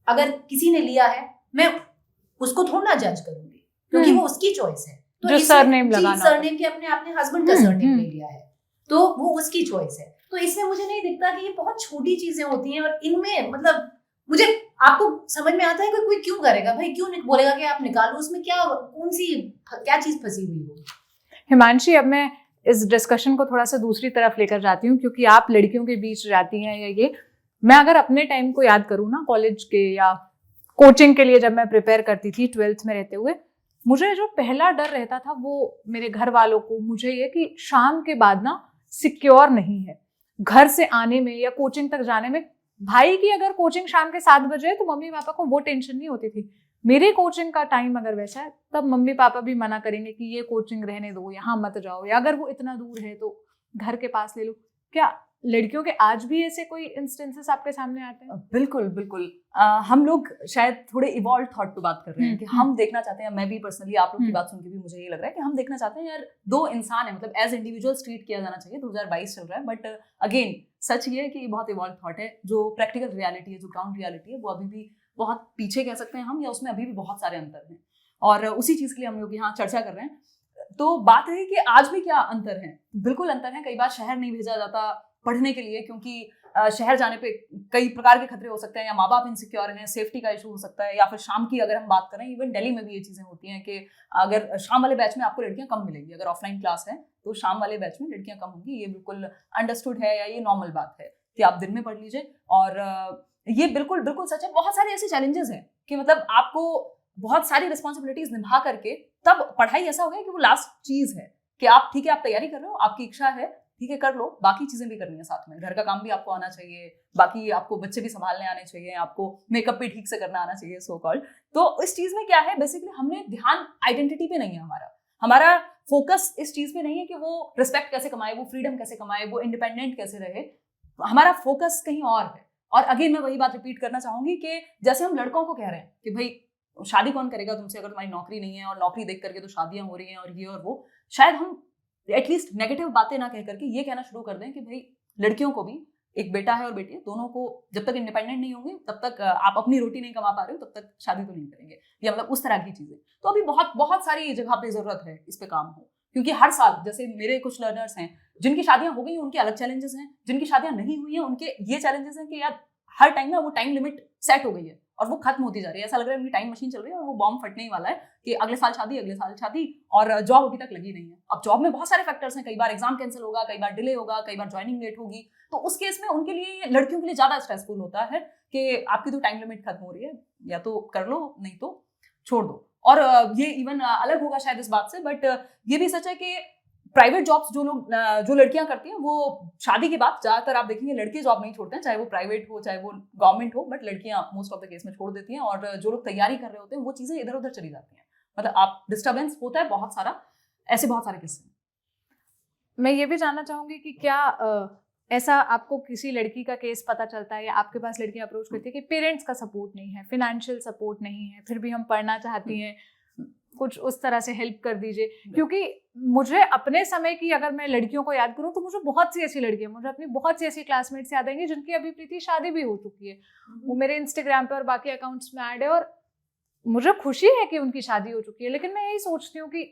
अगर किसी ने लिया है, मैं उसको थोड़ा ना जज करूंगी क्योंकि वो उसकी चॉइस है। तो जो सरनेम लगाना, सरनेम के अपने हस्बैंड का सरनेम ले लिया है तो वो उसकी चॉइस है। तो इसमें मुझे नहीं दिखता कि ये बहुत छोटी चीजें होती हैं और इनमें मतलब मुझे आपको समझ में आता है कि कोई क्यों करेगा भाई, क्यों बोलेगा कि आप निकालो, उसमें क्या चीज फंसी हुई हो। हिमांशी, अब मैं इस डिस्कशन को थोड़ा सा दूसरी तरफ लेकर जाती हूँ क्योंकि आप लड़कियों के बीच जाती हैं या ये, मैं अगर अपने टाइम को याद करूँ ना, कॉलेज के या कोचिंग के लिए जब मैं प्रिपेयर करती थी 12th में रहते हुए, मुझे जो पहला डर रहता था वो मेरे घर वालों को, मुझे ये कि शाम के बाद ना सिक्योर नहीं है घर से आने में या कोचिंग तक जाने में। भाई की अगर कोचिंग शाम के 7 बजे है तो मम्मी पापा को वो टेंशन नहीं होती थी। मेरे कोचिंग का टाइम अगर वैसा है तब मम्मी पापा भी मना करेंगे कि ये कोचिंग रहने दो, यहाँ मत जाओ, या अगर वो इतना दूर है तो घर के पास ले लो। क्या लड़कियों के आज भी ऐसे कोई इंस्टेंसेस आपके सामने आते हैं? बिल्कुल बिल्कुल। हम लोग शायद थोड़े इवॉल्व थॉट पे बात कर रहे हैं कि हम देखना चाहते हैं, मैं भी पर्सनली आप लोग की बात सुन के भी मुझे ये लग रहा है कि हम देखना चाहते हैं यार दो इंसान है, मतलब एज इंडिविजुअल्स ट्रीट किया जाना चाहिए। 2022 चल रहा है, बट अगेन सच ये है कि बहुत इवॉल्व थॉट है। जो प्रैक्टिकल रियलिटी है, जो ग्राउंड रियलिटी है, वो अभी भी बहुत पीछे कह सकते हैं हम, या उसमें अभी भी बहुत सारे अंतर हैं और उसी चीज के लिए हम लोग यहाँ चर्चा कर रहे हैं। तो बात है कि आज भी क्या अंतर है। बिल्कुल अंतर है। कई बार शहर नहीं भेजा जाता पढ़ने के लिए क्योंकि शहर जाने पे कई प्रकार के खतरे हो सकते हैं, या माँ बाप इनसिक्योर हैं, सेफ्टी का इशू हो सकता है, या फिर शाम की अगर हम बात करें, इवन दिल्ली में भी ये चीजें होती हैं कि अगर शाम वाले बैच में आपको लड़कियां कम मिलेंगी, अगर ऑफलाइन क्लास है तो शाम वाले बैच में लड़कियां कम होंगी। ये बिल्कुल अंडरस्टूड है, या ये नॉर्मल बात है कि आप दिन में पढ़ लीजिए। और ये बिल्कुल बिल्कुल सच है। बहुत सारे ऐसे चैलेंजेस हैं कि मतलब आपको बहुत सारी रिस्पॉन्सिबिलिटीज निभा करके तब पढ़ाई ऐसा हो गया कि वो लास्ट चीज है कि आप ठीक है, आप तैयारी कर रहे हो, आपकी इच्छा है, ठीक है कर लो, बाकी चीजें भी करनी है साथ में, घर का काम भी आपको आना चाहिए, बाकी आपको बच्चे भी संभालने आने चाहिए, आपको मेकअप भी ठीक से करना आना चाहिए, सो कॉल्ड। तो इस चीज में क्या है, बेसिकली हमने ध्यान आइडेंटिटी पे नहीं है, हमारा फोकस इस चीज पे नहीं है कि वो रिस्पेक्ट कैसे कमाए, वो फ्रीडम कैसे कमाए, वो इंडिपेंडेंट कैसे रहे। हमारा फोकस कहीं और है। और अगेन मैं वही बात रिपीट करना चाहूंगी कि जैसे हम लड़कों को कह रहे हैं कि भाई शादी कौन करेगा तुमसे अगर तुम्हारी नौकरी नहीं है, और नौकरी देख करके तो शादियां हो रही हैं और ये और वो, शायद हम एटलीस्ट नेगेटिव बातें ना कह करके ये कहना शुरू कर दें कि भाई लड़कियों को भी एक बेटा है और बेटी है, दोनों को जब तक इंडिपेंडेंट नहीं होंगे, तब तक आप अपनी रोटी नहीं कमा पा रहे हो, तब तक शादी तो नहीं करेंगे, या मतलब उस तरह की चीजें। तो अभी बहुत बहुत सारी जगह पे जरूरत है इस पे काम हो, क्योंकि हर साल जैसे मेरे कुछ लर्नर्स हैं जिनकी शादियां हो गई हैं, उनके अलग चैलेंजेस हैं, जिनकी शादियां नहीं हुई हैं उनके ये चैलेंजेस हैं कि यार हर टाइम ना वो टाइम लिमिट सेट हो गई है और वो खत्म होती जा रही है। ऐसा लग रहा है उनकी टाइम मशीन चल रही है और वो बॉम्ब फटने ही वाला है कि अगले साल शादी, अगले साल शादी, और जॉब अभी तक लगी नहीं है। अब जॉब में बहुत सारे फैक्टर्स हैं, कई बार एग्जाम कैंसिल होगा, कई बार डिले होगा, कई बार ज्वाइनिंग लेट होगी। तो उस केस में उनके लिए, लड़कियों के लिए ज्यादा स्ट्रेसफुल होता है कि आपकी तो टाइम लिमिट खत्म हो रही है, या तो कर लो नहीं तो छोड़ दो। और ये इवन अलग होगा शायद इस बात से, बट ये भी सच है कि प्राइवेट जॉब्स जो लड़कियां करती हैं, वो शादी के बाद ज्यादातर आप देखेंगे लड़के जॉब नहीं छोड़ते हैं, चाहे वो प्राइवेट हो चाहे वो गवर्नमेंट हो, बट लड़कियां मोस्ट ऑफ द केस में छोड़ देती हैं। और जो लोग तैयारी कर रहे होते हैं वो चीजें इधर उधर चली जाती हैं, मतलब आप डिस्टर्बेंस होता है बहुत सारा। ऐसे बहुत सारे किस्से। मैं ये भी जानना चाहूंगी कि क्या ऐसा आपको किसी लड़की का केस पता चलता है या आपके पास लड़कियां अप्रोच करती है कि पेरेंट्स का सपोर्ट नहीं है, फिनेंशियल सपोर्ट नहीं है, फिर भी हम पढ़ना चाहती हैं, कुछ उस तरह से हेल्प कर दीजिए? क्योंकि मुझे अपने समय की अगर मैं लड़कियों को याद करूं तो मुझे बहुत सी ऐसी लड़कियां, मुझे अपनी बहुत सी ऐसी क्लासमेट्स याद आएंगी जिनकी अभी प्रीति शादी भी हो चुकी है, वो मेरे इंस्टाग्राम पे और बाकी अकाउंट्स में ऐड है, और मुझे खुशी है कि उनकी शादी हो चुकी है। लेकिन मैं यही सोचती हूँ कि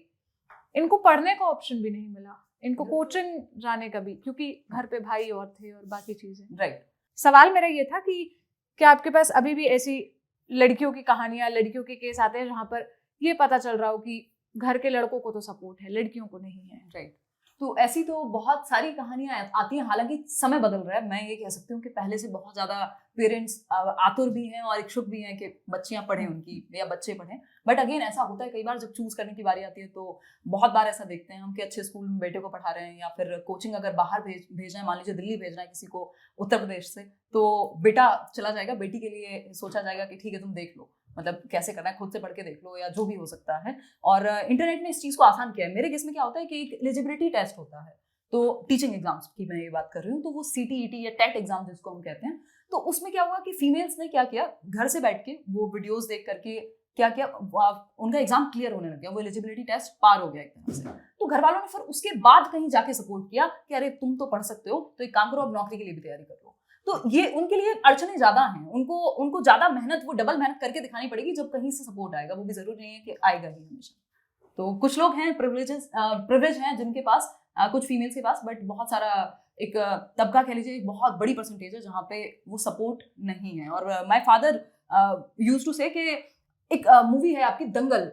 इनको पढ़ने का ऑप्शन भी नहीं मिला, इनको कोचिंग जाने का भी, क्योंकि घर पे भाई और थे और बाकी चीजें। राइट। सवाल मेरा ये था कि क्या आपके पास अभी भी ऐसी लड़कियों की कहानियां, लड़कियों के केस आते हैं जहाँ पर ये पता चल रहा हो कि घर के लड़कों को तो सपोर्ट है, लड़कियों को नहीं है? राइट। तो ऐसी तो बहुत सारी कहानियां आती हैं। हालांकि समय बदल रहा है, मैं ये कह सकती हूँ कि पहले से बहुत ज्यादा पेरेंट्स आतुर भी हैं और इच्छुक भी हैं कि बच्चियां पढ़ें उनकी या बच्चे पढ़ें। बट अगेन ऐसा होता है कई बार जब चूज करने की बारी आती है तो बहुत बार ऐसा देखते हैं हम कि अच्छे स्कूल में बेटे को पढ़ा रहे हैं या फिर कोचिंग अगर बाहर भेजना है, मान लीजिए दिल्ली भेजना है किसी को उत्तर प्रदेश से, तो बेटा चला जाएगा, बेटी के लिए सोचा जाएगा कि ठीक है तुम देख लो, मतलब कैसे करना है खुद से पढ़ के देख लो या जो भी हो सकता है। और इंटरनेट ने इस चीज़ को आसान किया है। मेरे केस में क्या होता है कि एक एलिजिबिलिटी टेस्ट होता है, तो टीचिंग एग्जाम्स की मैं ये बात कर रही हूँ, तो वो CTET या टेट एग्जाम जिसको हम कहते हैं, तो उसमें क्या हुआ कि फीमेल्स ने क्या किया, घर से बैठ के वो वीडियोस देख करके क्या किया, उनका एग्जाम क्लियर होने लग गया, वो एलिजिबिलिटी टेस्ट पार हो गया एक तरह से। तो घर वालों ने फिर उसके बाद कहीं जाके सपोर्ट किया कि अरे तुम तो पढ़ सकते हो, तो एक काम करो, अब नौकरी के लिए भी तैयारी कर लो। तो ये उनके लिए अड़चने ज्यादा हैं, उनको ज्यादा मेहनत, वो डबल मेहनत करके दिखानी पड़ेगी जब कहीं से सपोर्ट आएगा, वो भी जरूरी नहीं है कि आएगा ही हमेशा। तो कुछ लोग हैं प्रिविलेज हैं जिनके पास, कुछ फीमेल्स के पास, बट बहुत सारा एक तबका कह लीजिए, एक बहुत बड़ी परसेंटेज है जहाँ पे वो सपोर्ट नहीं है। और माय फादर यूज्ड टू से कि एक मूवी है आपकी दंगल,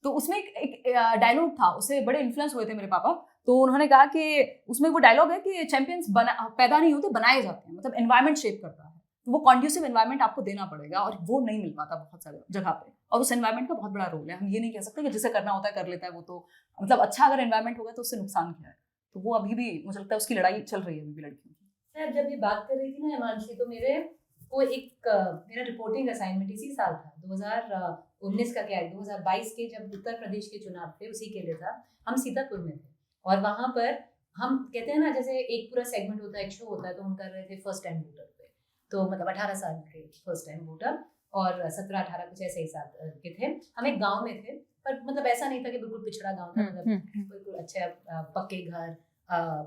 तो उसमें एक डायलॉग था, उससे बड़े इन्फ्लुएंस हुए थे मेरे पापा। तो उन्होंने कहा कि उसमें वो डायलॉग है कि चैंपियंस पैदा नहीं होते, बनाए जाते हैं, मतलब एनवायरनमेंट शेप करता है। तो वो कॉन्ड्यूसिव एनवायरनमेंट आपको देना पड़ेगा और वो नहीं मिल पाता बहुत सारे जगह पे, और उस एनवायरनमेंट का बहुत बड़ा रोल है। हम ये नहीं कह सकते कि जिसे करना होता है कर लेता है, वो तो मतलब अच्छा अगर एनवायरनमेंट होगा तो उससे नुकसान क्या है। तो वो अभी भी मुझे लगता है उसकी लड़ाई चल रही है अभी भी लड़कियों की। मैं जब ये बात कर रही थी ना हिमांशी, तो मेरा रिपोर्टिंग असाइनमेंट इसी साल था, 2019 का क्या है, 2022 के जब उत्तर प्रदेश के चुनाव थे उसी के लिए था। हम सीतापुर में थे और वहाँ पर हम कहते हैं ना, जैसे एक पूरा सेगमेंट होता है, एक शो होता है, तो हम कर रहे थे फर्स्ट टाइम वोटर पे। तो मतलब 18 साल के फर्स्ट टाइम वोटर और 17-18 कुछ ऐसे ही साल के थे। हम एक गाँव में थे, पर मतलब ऐसा नहीं था कि बिल्कुल पिछड़ा गाँव था, मतलब बिल्कुल अच्छा पक्के घर,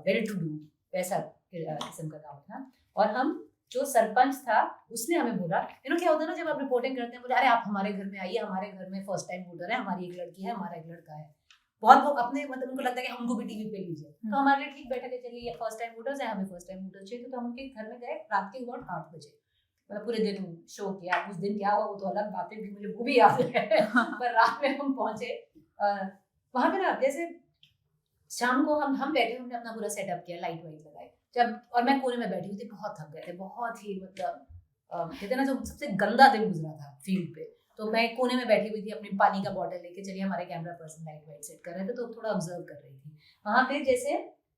वेल टू डू, वैसा किस्म का गाँव था। और हम जो सरपंच था उसने हमें बोला, क्या होता है ना जब आप रिपोर्टिंग करते हैं, बोले अरे आप हमारे घर में आइए, हमारे घर में फर्स्ट टाइम वोटर है, हमारी एक लड़की है, हमारा एक लड़का है। बहुत वो अपने मतलब उनको लगता है कि हमको भी टीवी पे लीजिए, तो हमारे लिए ठीक बैठा के चलिए, ये फर्स्ट टाइम वोटर्स है, हमें फर्स्ट टाइम वोटर चाहिए। तो हम उनके घर में गए रात के about 8 बजे, मतलब पूरे दिन शो किया। उस दिन क्या हुआ वो तो अलग बातें भी मुझे वो भी याद है पर रात में हम पहुंचे वहां पे ना, जैसे शाम को हम बैठे, हमने अपना पूरा सेटअप किया, लाइट वाइट लगाई जब, और मैं कोने में बैठी हुई थी, बहुत थक गए थे, बहुत ही मतलब कहते ना जो सबसे गंदा दिन गुजरा था फील्ड पे। तो मैं कोने में बैठी हुई थी अपनी पानी का बॉटल लेके, चलिए हमारे camera person light white set कर रहे थे, तो थोड़ा ऑब्जर्व कर रही थी वहां पे। जैसे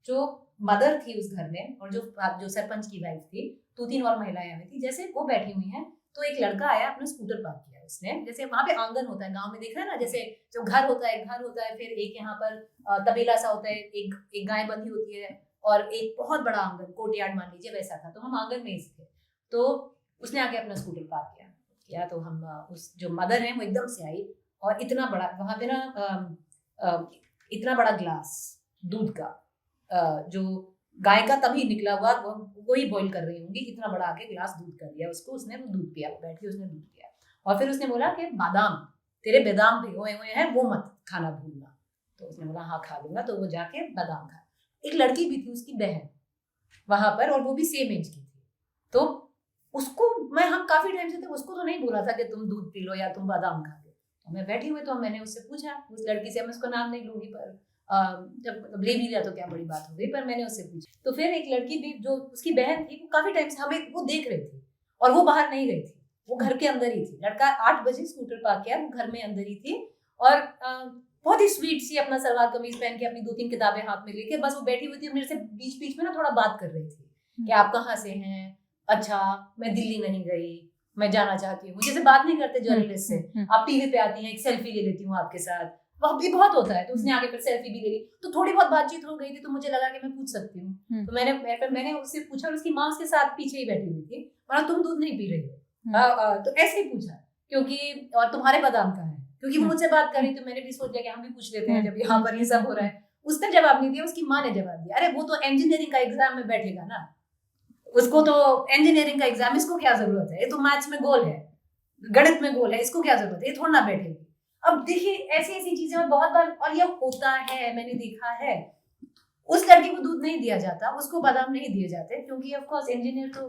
जो मदर थी उस घर में और जो सरपंच की वाइफ थी, 2-3 और महिलाएं आई थी, जैसे वो बैठी हुई हैं, तो एक लड़का आया, अपना स्कूटर पार्क किया उसने। जैसे वहां पे आंगन होता है गांव में, देख रहे हैं ना, जैसे जो घर होता है, फिर एक यहाँ पर तबेला सा होता है, एक गाय बंधी होती है, और एक बहुत बड़ा आंगन, कोर्टयार्ड मान लीजिए, वैसा था। तो हम आंगन में ही थे, तो उसने आके अपना स्कूटर पार्क किया। तो हम उस जो मदर है वो एकदम से आई, और इतना बड़ा वहां पे ना इतना बड़ा ग्लास दूध का, जो गाय का तभी निकला हुआ, वो ही बॉईल कर रही होंगी, इतना बड़ा आके गिलास दूध कर दिया उसको, उसने वो दूध पिया, बैठी उसने दूध पिया। और फिर उसने बोला कि बादाम, तेरे बादाम भिगोए हुए हैं, वो मत खाना भूलना। तो उसने बोला हाँ खा लूंगा। तो वो जाके बादाम खा। एक लड़की भी थी, उसकी बहन वहां पर, और वो भी सेम एज की थी। तो उसको हम काफी टाइम से थे, उसको तो नहीं बोला था कि तुम दूध पी लो या तुम बादाम खा लो। तो मैं बैठी हुई, तो मैंने उससे पूछा, उस लड़की से, मैं उसका नाम नहीं लूंगी, पर जब मतलब ले भी लिया तो क्या बड़ी बात हो गई, पर मैंने उससे पूछा। तो फिर एक लड़की भी जो उसकी बहन थी, वो काफी टाइम से हमें वो देख रही थी, और वो बाहर नहीं गई थी, वो घर के अंदर ही थी। लड़का 8 बजे स्कूटर पार्क किया, वो घर में अंदर ही थी, और बहुत ही स्वीट सी अपना सलवार कमीज पहन के, अपनी 2-3 किताबें हाथ में लेके बस वो बैठी हुई थी। मेरे से बीच बीच में ना थोड़ा बात कर रही थी कि आप कहाँ से हैं, अच्छा मैं दिल्ली नहीं गई, मैं जाना चाहती हूँ। जैसे बात नहीं करते जर्नलिस्ट से, आप टीवी पे आती हैं, एक सेल्फी ले लेती हूँ आपके साथ, वह भी बहुत होता है। तो उसने आगे फिर सेल्फी भी ले ली, तो थोड़ी बहुत बातचीत हो गई थी, तो मुझे लगा कि मैं पूछ सकती हूँ। तो मैंने उससे पूछा, और उसकी माँ उसके साथ पीछे ही बैठी हुई थी, और तुम दूध नहीं पी रही हो? तो ऐसे ही पूछा, क्योंकि और तुम्हारे बादाम का है, क्योंकि वो मुझसे बात कर रही। तो मैंने भी सोच लिया कि हम भी पूछ लेते हैं जब यहाँ पर ये सब हो रहा है। उसने जवाब नहीं दिया, उसकी माँ ने जवाब दिया, अरे वो तो इंजीनियरिंग का एग्जाम में बैठेगा ना, उसको तो इंजीनियरिंग का एग्जाम, इसको क्या जरूरत है, ये तो मैथ्स में गोल है, गणित में गोल है, इसको क्या जरूरत है, ये थोड़ा ना बैठेगी। अब देखिए ऐसी ऐसी चीजें बहुत बार, और ये होता है, मैंने देखा है। उस लड़की को दूध नहीं दिया जाता, उसको बादाम नहीं दिए जाते, क्योंकि ऑफ कोर्स इंजीनियर तो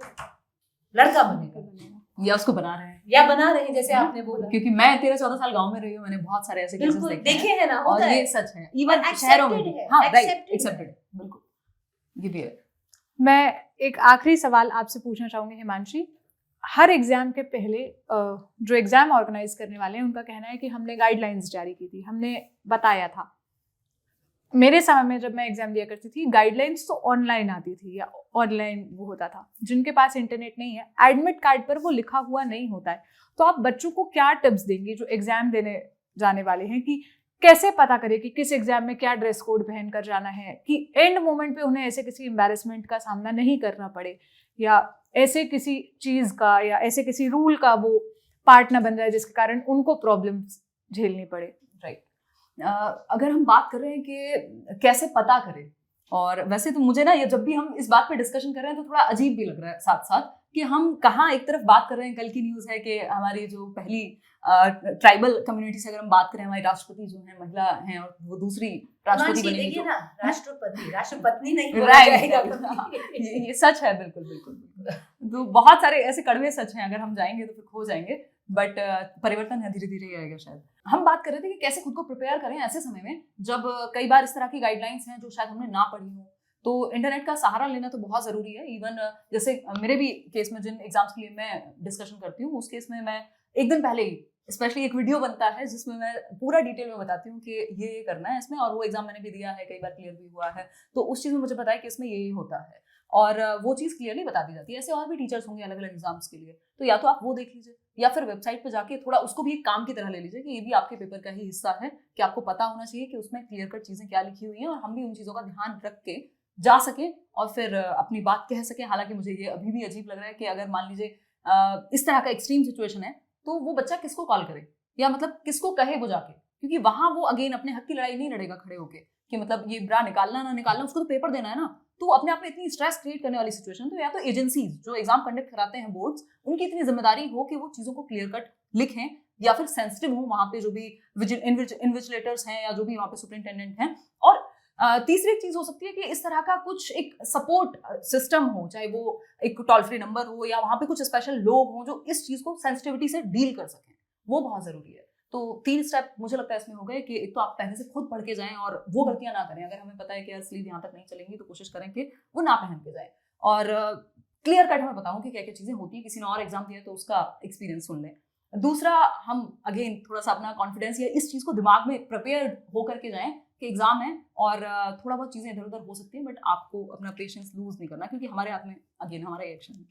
लड़का बनेगा। या उसको बना रहे हैं या बना रहे हैं, जैसे आपने बोला। क्योंकि मैं 13-14 साल गांव में रही हूँ, मैंने बहुत सारे ऐसे केसेस बिल्कुल देखे देखे हैं ना, और होता है। ये सच है, इवन और शहरों में accepted भी। है, हाँ राइट, accepted एक्सेप्टेड, बिल्कुल, ये भी है। मैं एक आखिरी सवाल आपसे पूछना चाहूंगी हिमांशी। हर एग्जाम के पहले जो एग्जाम ऑर्गेनाइज करने वाले हैं उनका कहना है कि हमने गाइडलाइंस जारी की थी, हमने बताया था। मेरे समय में जब मैं एग्जाम दिया करती थी, गाइडलाइंस तो ऑनलाइन आती थी या ऑनलाइन वो होता था। जिनके पास इंटरनेट नहीं है, एडमिट कार्ड पर वो लिखा हुआ नहीं होता है। तो आप बच्चों को क्या टिप्स देंगे जो एग्जाम देने जाने वाले हैं कि कैसे पता करें कि किस एग्जाम में क्या ड्रेस कोड पहन कर जाना है, कि एंड मोमेंट पे उन्हें ऐसे किसी एम्बैरेसमेंट का सामना नहीं करना पड़े, या ऐसे किसी चीज का या ऐसे किसी रूल का वो पार्ट ना बन जाए जिसके कारण उनको प्रॉब्लम्स झेलनी पड़े। राइट। अगर हम बात कर रहे हैं कि कैसे पता करें, और वैसे तो मुझे ना ये जब भी हम इस बात पे डिस्कशन कर रहे हैं तो थोड़ा अजीब भी लग रहा है साथ साथ कि हम कहाँ एक तरफ बात कर रहे हैं, कल की न्यूज़ है कि हमारी जो पहली ट्राइबल कम्युनिटी से अगर हम बात करें, हमारी राष्ट्रपति जो है महिला हैं और वो दूसरी राष्ट्रपति बनेंगी देखिए जो, ना, राष्ट्रपति नहीं बोला राइट, जाएगा ये सच है, बिल्कुल बिल्कुल बिल्कुल। तो बहुत सारे ऐसे कड़वे सच हैं, अगर हम जाएंगे तो फिर खो जाएंगे, बट परिवर्तन है, धीरे धीरे ही आएगा शायद। हम बात कर रहे थे कि कैसे खुद को प्रिपेयर करें ऐसे समय में जब कई बार इस तरह की गाइडलाइंस हैं जो शायद हमने ना पढ़ी हो। तो इंटरनेट का सहारा लेना तो बहुत ज़रूरी है। इवन जैसे मेरे भी केस में जिन एग्जाम्स के लिए मैं डिस्कशन करती हूँ, उस केस में मैं एक दिन पहले ही स्पेशली एक वीडियो बनता है जिसमें मैं पूरा डिटेल में बताती हूँ कि ये करना है इसमें, और वो एग्जाम मैंने भी दिया है, कई बार क्लियर भी हुआ है, तो उस चीज़ में मुझे पता है कि इसमें ये होता है और वो चीज़ क्लियरली बता दी जाती है। ऐसे और भी टीचर्स होंगे अलग अलग एग्जाम्स के लिए, तो या तो आप वो देख लीजिए या फिर वेबसाइट पर जाके थोड़ा उसको भी एक काम की तरह ले लीजिए कि ये भी आपके पेपर का ही हिस्सा है, कि आपको पता होना चाहिए कि उसमें क्लियर कट चीज़ें क्या लिखी हुई हैं और हम भी उन चीज़ों का ध्यान रख के जा सकें और फिर अपनी बात कह सकें। हालांकि मुझे ये अभी भी अजीब लग रहा है कि अगर मान लीजिए इस तरह का एक्सट्रीम सिचुएशन है तो वो बच्चा किसको कॉल करे या मतलब किसको कहे वो जाके, क्योंकि वहां वो अगेन अपने हक की लड़ाई नहीं लड़ेगा खड़े होके कि मतलब ये ब्रा निकालना ना निकालना, उसको तो पेपर देना है ना। तो अपने आप में इतनी स्ट्रेस क्रिएट करने वाली सिचुएशन, तो या तो एजेंसीज जो एग्जाम कंडक्ट कराते हैं, बोर्ड्स, उनकी इतनी जिम्मेदारी हो कि वो चीज़ों को क्लियर कट लिखें, या फिर सेंसिटिव हो वहाँ पे जो भी इन्विजिलेटर्स हैं या जो भी वहाँ पे सुपरिंटेंडेंट हैं। और तीसरी चीज हो सकती है कि इस तरह का कुछ एक सपोर्ट सिस्टम हो, चाहे वो एक टोल फ्री नंबर हो या वहाँ पे कुछ स्पेशल लोग हों जो इस चीज को सेंसिटिविटी से डील कर सकें, वो बहुत जरूरी है। तो 3 स्टेप मुझे लगता है इसमें हो गए कि एक तो आप पहले से खुद पढ़ के जाएं और वो गलतियां ना करें। अगर हमें पता है कि यार स्लीव यहाँ तक नहीं चलेंगी तो कोशिश करें कि वो ना पहन के जाएं, और क्लियर कट हमें बताऊं कि क्या क्या चीजें होती है। किसी ने और एग्जाम दिया तो उसका एक्सपीरियंस सुन लें। दूसरा, हम अगेन थोड़ा सा अपना कॉन्फिडेंस या इस चीज को दिमाग में प्रिपेयर होकर के जाएं कि एग्जाम है और थोड़ा बहुत चीजें इधर उधर हो सकती हैं, बट आपको अपना पेशेंस लूज नहीं करना, क्योंकि हमारे हाथ में अगेन हमारा एक्शन है।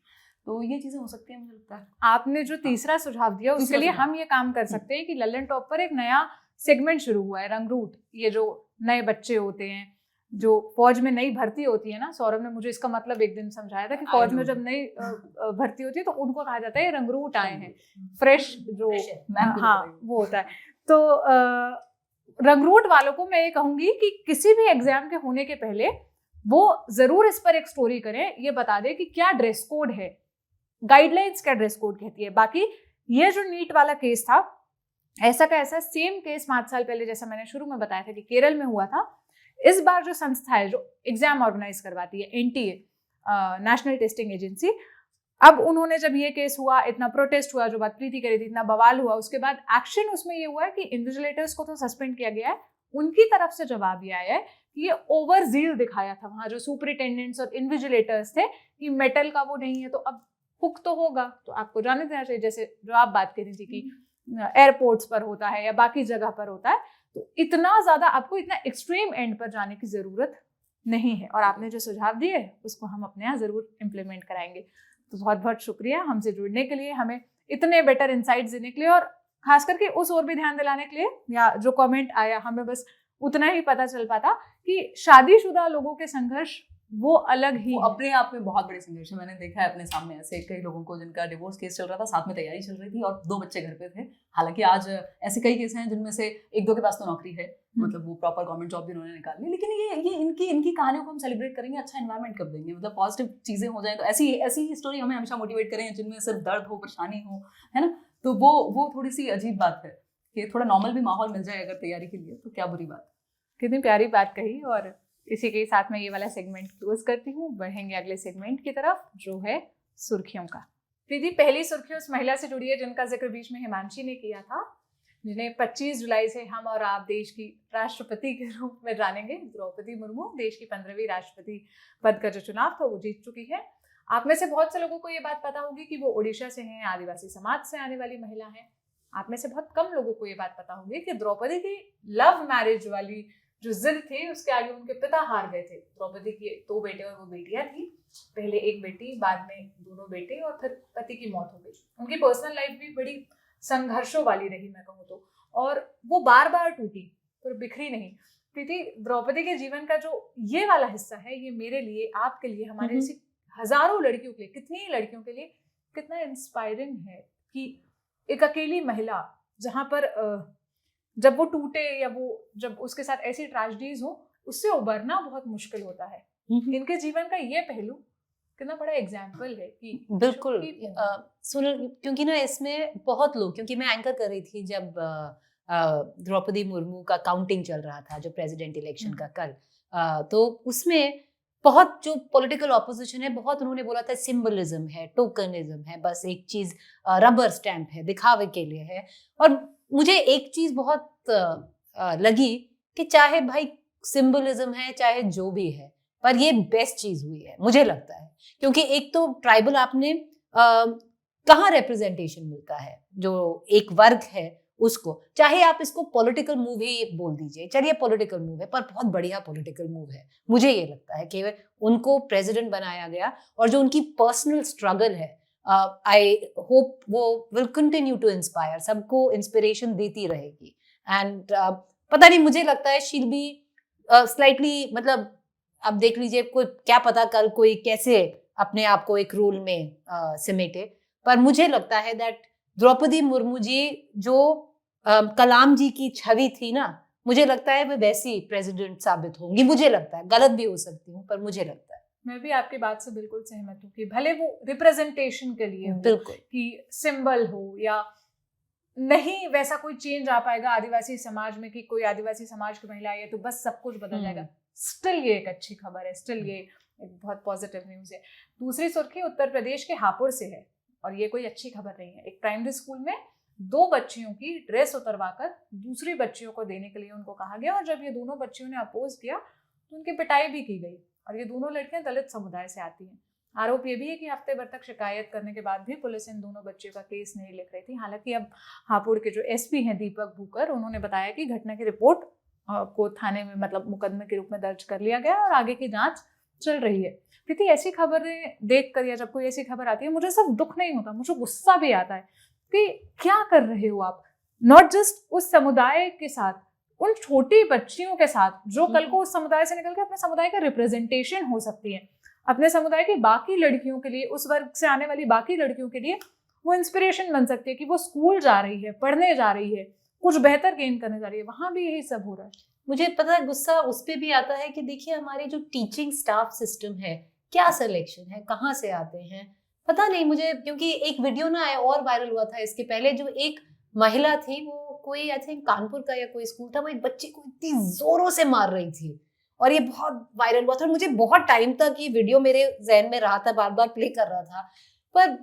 तो ये चीजें हो सकती हैं, मुझे लगता है। आपने जो तीसरा सुझाव दिया उसके लिए हम ये काम कर सकते हैं कि लल्लन टॉप पर एक नया सेगमेंट शुरू हुआ है, रंगरूट। ये जो नए बच्चे होते हैं जो फौज में नई भर्ती होती है ना, सौरभ ने मुझे इसका मतलब एक दिन समझाया था कि फौज में जब नई भर्ती होती है तो उनको कहा जाता है रंगरूट आए हैं, फ्रेश जो हाँ वो होता है। तो रंगरूट वालों को मैं ये कहूंगी कि किसी भी एग्जाम के होने के पहले वो जरूर इस पर एक स्टोरी करें, ये बता दें कि क्या ड्रेस कोड है, गाइडलाइंस क्या ड्रेस कोड कहती है। बाकी ये जो नीट वाला केस था, ऐसा का ऐसा सेम केस 5 साल पहले जैसा मैंने शुरू में बताया था कि केरल में हुआ था। इस बार जो संस्था है जो एग्जाम ऑर्गेनाइज करवाती है, एनटीए, नेशनल टेस्टिंग एजेंसी, अब उन्होंने जब ये केस हुआ, इतना प्रोटेस्ट हुआ, जो बात प्रीति करी थी, इतना बवाल हुआ, उसके बाद एक्शन उसमें ये हुआ है कि इन्विजिलेटर्स को तो सस्पेंड किया गया है। उनकी तरफ से जवाब ये आया है कि ये ओवर जील दिखाया था वहाँ जो सुपरिटेंडेंट्स और इन्विजिलेटर्स थे कि मेटल का वो नहीं है तो अब हुक तो होगा तो आपको जाने देना चाहिए। जैसे जो आप बात करी थी कि एयरपोर्ट्स पर होता है या बाकी जगह पर होता है, तो इतना ज़्यादा आपको इतना एक्सट्रीम एंड पर जाने की ज़रूरत नहीं है। और आपने जो सुझाव दिए उसको हम अपने यहाँ ज़रूर इम्प्लीमेंट कराएंगे। तो बहुत बहुत शुक्रिया हमसे जुड़ने के लिए, हमें इतने बेटर इंसाइट्स देने के लिए, और खास करके उस ओर भी ध्यान दिलाने के लिए, या जो कमेंट आया हमें बस उतना ही पता चल पाता कि शादीशुदा लोगों के संघर्ष वो अलग ही वो अपने आप में बहुत बड़े संघर्ष है। मैंने देखा है अपने सामने ऐसे कई लोगों को जिनका डिवोर्स केस चल रहा था, साथ में तैयारी चल रही थी और 2 बच्चे घर पे थे। हालांकि आज ऐसे कई केस हैं जिनमें से 1-2 के पास तो नौकरी है, मतलब वो प्रॉपर गवर्नमेंट जॉब भी उन्होंने निकाल ली। लेकिन ये इनकी कहानियों को हम सेलिब्रेट करेंगे, अच्छा एनवायरनमेंट कब देंगे, मतलब पॉजिटिव चीजें हो जाए तो ऐसी ही स्टोरी हमें हमेशा मोटिवेट करें जिनमें सिर्फ दर्द हो, परेशानी हो, है ना। तो वो थोड़ी सी अजीब बात है कि थोड़ा नॉर्मल भी माहौल मिल जाए अगर तैयारी के लिए, तो क्या बुरी बात। कितनी प्यारी बात कही। और इसी के साथ मैं ये वाला सेगमेंट क्लोज करती हूँ। बढ़ेंगे अगले सेगमेंट की तरफ जो है सुर्खियों का। प्रीति, पहली सुर्खी उस महिला से जुड़ी है जिनका जिक्र बीच में हिमांशी ने किया था, जिन्हें 25 जुलाई से हम और आप देश की राष्ट्रपति के रूप में जानेंगे। द्रौपदी मुर्मू देश की 15वीं राष्ट्रपति पद का जो चुनाव था वो जीत चुकी है। आप में से बहुत से लोगों को ये बात पता होगी कि वो ओडिशा से हैं, आदिवासी समाज से आने वाली महिला हैं। आप में से बहुत कम लोगों को ये बात पता होगी कि द्रौपदी की लव मैरिज वाली जो जिद थी उसके आगे उनके पिता हार गए थे। द्रौपदी की 2 बेटे और वो बेटियां थी, पहले एक बेटी, बाद में दोनों बेटे, और फिर पति की मौत हो गई। उनकी पर्सनल लाइफ भी बड़ी संघर्षों वाली रही, मैं कहूँ तो, और वो बार बार टूटी पर बिखरी नहीं। प्रीति, द्रौपदी के जीवन का जो ये वाला हिस्सा है, ये मेरे लिए, आपके लिए, हमारे जैसी हजारों लड़कियों के लिए, कितनी लड़कियों के लिए कितना इंस्पायरिंग है कि एक अकेली महिला, जहाँ पर जब वो टूटे या वो जब उसके साथ ऐसी ट्रेजेडीज हो, उससे उबरना बहुत मुश्किल होता है। इनके जीवन का ये पहलू कितना बड़ा एग्जाम्पल है कि बिल्कुल सुन, क्योंकि ना इसमें बहुत लोग, क्योंकि मैं एंकर कर रही थी जब द्रौपदी मुर्मू का काउंटिंग चल रहा था, जो प्रेसिडेंट इलेक्शन का कल, तो उसमें बहुत जो पॉलिटिकल ऑपोजिशन है, बहुत उन्होंने बोला था सिंबलिज्म है, टोकनिज्म है, बस एक चीज रबर स्टैंप है, दिखावे के लिए है। और मुझे एक चीज बहुत लगी कि चाहे भाई सिंबलिज्म है, चाहे जो भी है, पर ये बेस्ट चीज हुई है मुझे लगता है, क्योंकि एक तो ट्राइबल आपने कहाँ रिप्रेजेंटेशन मिलता है, जो एक वर्ग है उसको, चाहे आप इसको पॉलिटिकल मूव ही बोल दीजिए, चलिए पॉलिटिकल मूव है, पर बहुत बढ़िया पॉलिटिकल मूव है। मुझे ये लगता है कि उनको प्रेसिडेंट बनाया गया, और जो उनकी पर्सनल स्ट्रगल है, आई होप वो विल कंटिन्यू टू इंस्पायर, सबको इंस्पिरेशन देती रहेगी। एंड पता नहीं, मुझे लगता है शील बी स्लाइटली, मतलब अब देख लीजिए, कोई क्या पता कल कोई कैसे अपने आप को एक रोल में समेटे, पर मुझे लगता है दैट द्रौपदी मुर्मू जी जो कलाम जी की छवि थी ना, मुझे लगता है वे वैसी प्रेसिडेंट साबित होंगी। मुझे लगता है, गलत भी हो सकती हूँ, पर मुझे लगता है। मैं भी आपकी बात से बिल्कुल सहमत हूँ कि भले वो रिप्रेजेंटेशन के लिए हो, बिल्कुल, कि सिंबल हो, या नहीं वैसा कोई चेंज आ पाएगा आदिवासी समाज में कि कोई आदिवासी समाज की महिला है तो बस सब कुछ बदल जाएगा। स्टिल ये एक अच्छी खबर है, स्टिल ये एक बहुत पॉजिटिव न्यूज है। दूसरी सुर्खी उत्तर प्रदेश के हापुड़ से है, और ये कोई अच्छी खबर नहीं है। एक प्राइमरी स्कूल में 2 बच्चियों की ड्रेस उतरवाकर दूसरी बच्चियों को देने के लिए उनको कहा गया, और जब ये दोनों बच्चियों ने अपोज किया तो उनकी पिटाई भी की गई। और ये दोनों लड़कियां दलित समुदाय से आती हैं। आरोप ये भी है कि हफ्ते भर तक शिकायत करने के बाद भी पुलिस इन दोनों बच्चियों का केस नहीं लिख रही थी। हालांकि अब हापुड़ के जो एसपी हैं दीपक भूकर, उन्होंने बताया कि घटना की रिपोर्ट को थाने में, मतलब मुकदमे के रूप में दर्ज कर लिया गया और आगे की जांच चल रही है। प्रीति, ऐसी खबरें देख कर या जब कोई ऐसी खबर आती है, मुझे सिर्फ दुख नहीं होता, मुझे गुस्सा भी आता है कि क्या कर रहे हो आप, नॉट जस्ट उस समुदाय के साथ, उन छोटी बच्चियों के साथ जो कल को उस समुदाय से निकल के अपने समुदाय का रिप्रेजेंटेशन हो सकती है, अपने समुदाय की बाकी लड़कियों के लिए, उस वर्ग से आने वाली बाकी लड़कियों के लिए वो इंस्पिरेशन बन सकती है कि वो स्कूल जा रही है, पढ़ने जा रही है, कुछ बेहतर गेन करने जा रही है। वहां भी यही सब हो रहा है। मुझे पता है, गुस्सा उस पर भी आता है कि देखिए हमारे जो टीचिंग स्टाफ सिस्टम है, क्या सिलेक्शन है, कहाँ से आते हैं, पता नहीं मुझे। क्योंकि एक वीडियो ना और वायरल हुआ था इसके पहले, जो एक महिला थी, वो कोई आई थिंक कानपुर का या कोई स्कूल था, वो एक बच्चे को इतनी जोरों से मार रही थी, और ये बहुत वायरल हुआ था। मुझे बहुत टाइम तक ये वीडियो मेरे जहन में रहा था, बार बार प्ले कर रहा था, पर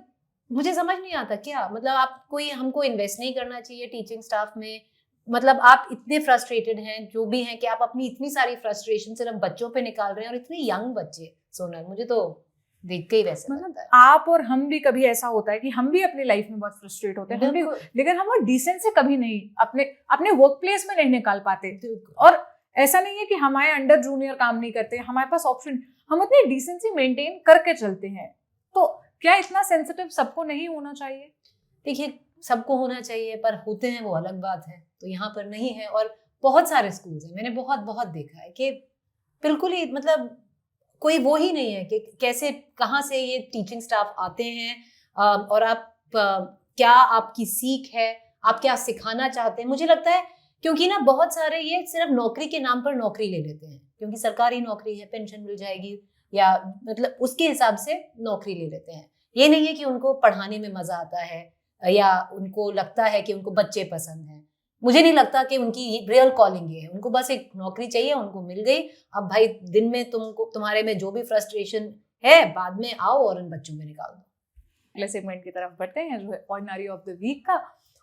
मुझे समझ नहीं आता क्या, मतलब आप कोई, हमको इन्वेस्ट नहीं करना चाहिए टीचिंग स्टाफ में? मतलब आप इतने फ्रस्ट्रेटेड हैं, जो भी हैं, कि आप अपनी इतनी सारी फ्रस्ट्रेशन सिर्फ बच्चों पे निकाल रहे हैं, और इतने यंग बच्चे। सोनल, मुझे तो देख के ही वैसे लगता है। आप और हम भी कभी ऐसा होता है कि हम भी अपनी लाइफ में बहुत फ्रस्ट्रेट होते हैं, हम भी, लेकिन हम वो डिसेंस से कभी नहीं अपने वर्क प्लेस में नहीं निकाल पाते। और ऐसा नहीं है कि हमारे अंडर जूनियर काम नहीं करते, हमारे पास ऑप्शन, हम उतनी डिसेंसी मेंटेन करके चलते हैं। तो क्या इतना सेंसिटिव सबको नहीं होना चाहिए? देखिए, सबको होना चाहिए, पर होते हैं वो अलग बात है, तो यहाँ पर नहीं है। और बहुत सारे स्कूल्स हैं, मैंने बहुत बहुत देखा है कि बिल्कुल ही, मतलब कोई वो ही नहीं है कि कैसे, कहाँ से ये टीचिंग स्टाफ आते हैं, और आप क्या आपकी सीख है, आप क्या सिखाना चाहते हैं। मुझे लगता है क्योंकि ना बहुत सारे ये सिर्फ नौकरी के नाम पर नौकरी ले लेते हैं, क्योंकि सरकारी नौकरी है, पेंशन मिल जाएगी, या मतलब उसके हिसाब से नौकरी ले लेते हैं। ये नहीं है कि उनको पढ़ाने में मजा आता है, या उनको लगता है कि उनको बच्चे पसंद हैं। मुझे नहीं लगता कि उनकी रियल कॉलिंग ये है। उनको बस एक नौकरी चाहिए, उनको मिल गई। अब भाई दिन में तुम्हारे में जो भी फ्रस्ट्रेशन है, बाद में आओ और इन बच्चों में निकाल दो। अगले सेगमेंट की तरफ बढ़ते हैं जो है ऑर्डिनरी ऑफ द वीक का।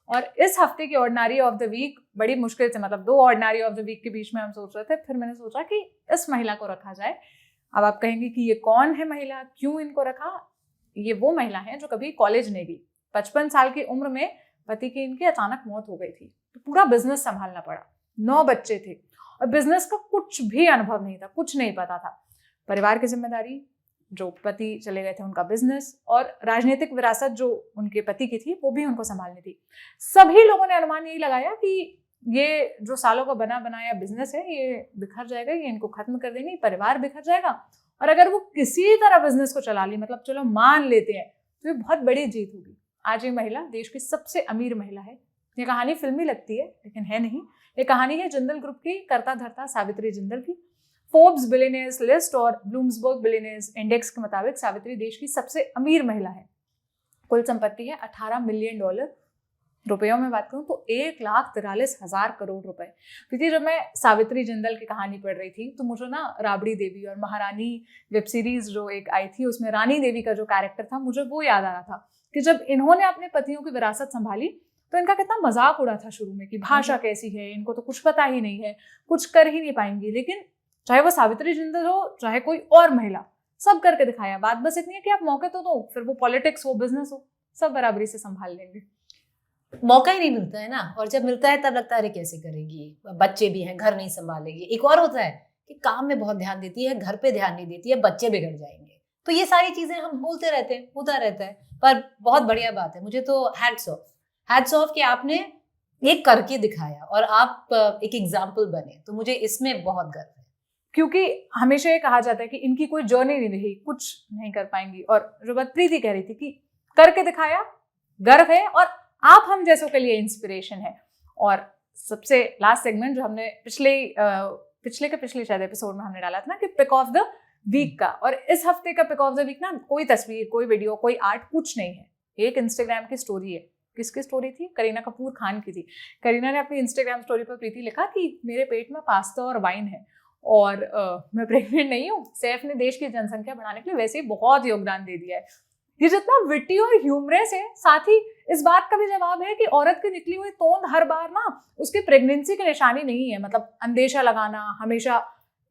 और इस हफ्ते की ऑर्डिनरी ऑफ द वीक बड़ी मुश्किल से, मतलब 2 ऑर्डिनरी ऑफ द वीक के बीच में हम सोच रहे थे, फिर मैंने सोचा कि इस महिला को रखा जाए। अब आप कहेंगे कि ये कौन है महिला, क्यों इनको रखा? ये वो महिला है जो कभी कॉलेज नहीं गई, 55 साल की उम्र में पति की इनकी अचानक मौत हो गई थी, तो पूरा बिजनेस संभालना पड़ा, 9 बच्चे थे और बिजनेस का कुछ भी अनुभव नहीं था, कुछ नहीं पता था। परिवार की जिम्मेदारी, जो पति चले गए थे उनका बिजनेस, और राजनीतिक विरासत जो उनके पति की थी वो भी उनको संभालनी थी। सभी लोगों ने अनुमान यही लगाया कि ये जो सालों का बना बनाया बिजनेस है ये बिखर जाएगा, ये इनको खत्म कर देंगे, परिवार बिखर जाएगा, और अगर वो किसी तरह बिजनेस को चला ली, मतलब चलो मान लेते हैं, तो ये बहुत बड़ी जीत होगी। आज ये महिला देश की सबसे अमीर महिला है। ये कहानी फिल्मी लगती है लेकिन है नहीं। ये कहानी है जिंदल ग्रुप की कर्ता धर्ता सावित्री जिंदल की। फोर्ब्स बिलियनियर्स लिस्ट और ब्लूम्सबर्ग बिलियनियर्स इंडेक्स के मुताबिक सावित्री देश की सबसे अमीर महिला है। कुल संपत्ति है $18 मिलियन। रुपयों में बात करूं तो 1,43,000 करोड़ रुपए। क्योंकि जब मैं सावित्री जिंदल की कहानी पढ़ रही थी तो मुझे ना राबड़ी देवी और महारानी वेब सीरीज जो एक आई थी उसमें रानी देवी का जो कैरेक्टर था, मुझे वो याद आ रहा था कि जब इन्होंने अपने पतियों की विरासत संभाली तो इनका कितना मजाक उड़ा था शुरू में कि भाषा कैसी है, इनको तो कुछ पता ही नहीं है, कुछ कर ही नहीं पाएंगी। लेकिन चाहे वो सावित्री जिंदल हो चाहे कोई और महिला, सब करके दिखाया। बात बस इतनी है कि आप मौके तो दो, फिर वो पॉलिटिक्स हो, बिजनेस हो, सब बराबरी से संभाल लेंगे। मौका ही नहीं मिलता है ना, और जब मिलता है तब लगता है अरे कैसे करेगी, बच्चे भी हैं, घर नहीं संभालेगी। एक और होता है कि काम में बहुत ध्यान देती है, घर पे ध्यान नहीं देती है, बच्चे बिगड़ जाएंगे। तो ये सारी चीजें हम बोलते रहते हैं, होता रहता है, पर बहुत बढ़िया बात है। मुझे तो हैट्स ऑफ कि आपने ये करके दिखाया और आप एक एग्जाम्पल बने, तो मुझे इसमें बहुत गर्व है। क्योंकि हमेशा ये कहा जाता है कि इनकी कोई जर्नी नहीं रही, कुछ नहीं कर पाएंगी, और जो बात प्रीति कह रही थी कि करके दिखाया, गर्व है, और आप हम जैसों के लिए इंस्पिरेशन है। और सबसे लास्ट सेगमेंट जो हमने पिछले शायद एपिसोड में हमने डाला था ना कि पिक ऑफ द वीक का, और इस हफ्ते का पिक ऑफ द वीक ना कोई तस्वीर, कोई वीडियो, कोई आर्ट, कुछ नहीं है। एक इंस्टाग्राम की स्टोरी है। किसकी स्टोरी थी? करीना कपूर खान की थी। करीना ने अपनी इंस्टाग्राम स्टोरी पर प्रीति लिखा कि मेरे पेट में पास्ता और वाइन है और मैं प्रेग्नेंट नहीं हूँ। सैफ ने देश की जनसंख्या बढ़ाने के लिए वैसे ही बहुत योगदान दे दिया है। ये जितना विटी और ह्यूमरस है, साथ ही इस बात का भी जवाब है कि औरत की निकली हुई तोंद हर बार ना उसकी प्रेगनेंसी की निशानी नहीं है। मतलब अंदेशा लगाना, हमेशा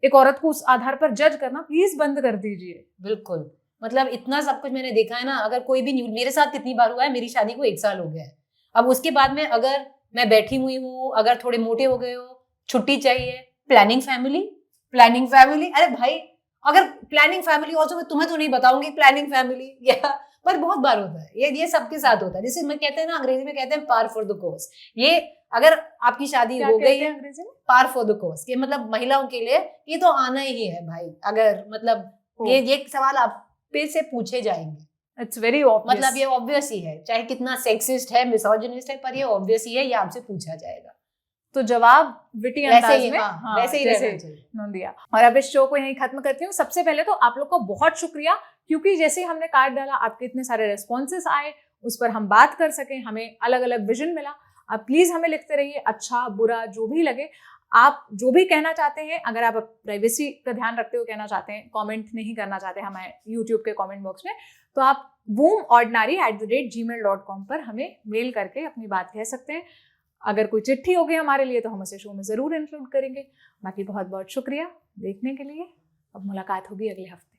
एक औरत को उस आधार पर जज करना प्लीज बंद कर दीजिए। बिल्कुल, मतलब इतना सब कुछ मैंने देखा है ना। अगर कोई भी न्यूज, मेरे साथ कितनी बार हुआ है, मेरी शादी को 1 साल हो गया है। अब उसके बाद में अगर मैं बैठी हुई हूँ, अगर थोड़े मोटे हो गए हो, छुट्टी चाहिए, प्लानिंग फैमिली, अरे भाई अगर प्लानिंग फैमिली ऑल्सो, मैं तुम्हें तो नहीं बताऊंगी प्लानिंग फैमिली, या पर बहुत बार होता है ये सबके साथ होता है। जैसे मैं कहते हैं ना, अंग्रेजी में कहते हैं पार फॉर द कोर्स। ये अगर आपकी शादी हो गई है, अंग्रेजी में पार फॉर द कोर्स, ये मतलब महिलाओं के लिए ये तो आना ही है भाई। अगर मतलब ये सवाल आप पे से पूछे जाएंगे, इट्स वेरी ऑब्वियस, मतलब ये ऑब्वियस ही है, चाहे कितना सेक्सिस्ट है, मिसोजिनिस्ट है, पर ये ऑब्वियस ही है, ये आपसे पूछा जाएगा। तो जवाब विटी अंदाज में वैसे ही रहना चाहिए। दिया। और अब इस शो को यहीं खत्म करती हूँ। सबसे पहले तो आप लोग का बहुत शुक्रिया, क्योंकि जैसे ही हमने कार्ड डाला आपके इतने सारे रेस्पॉन्सेस आए, उस पर हम बात कर सके, हमें अलग अलग विजन मिला। आप प्लीज हमें लिखते रहिए, अच्छा बुरा जो भी लगे, आप जो भी कहना चाहते हैं, अगर आप प्राइवेसी का ध्यान रखते हुए कहना चाहते हैं, कमेंट नहीं करना चाहते हमारे यूट्यूब के कमेंट बॉक्स में, तो आप boomordinary@gmail.com पर हमें मेल करके अपनी बात कह सकते हैं। अगर कोई चिट्ठी होगी हमारे लिए तो हम उसे शो में जरूर इंक्लूड करेंगे। बाकी बहुत बहुत शुक्रिया देखने के लिए। अब मुलाकात होगी अगले हफ्ते।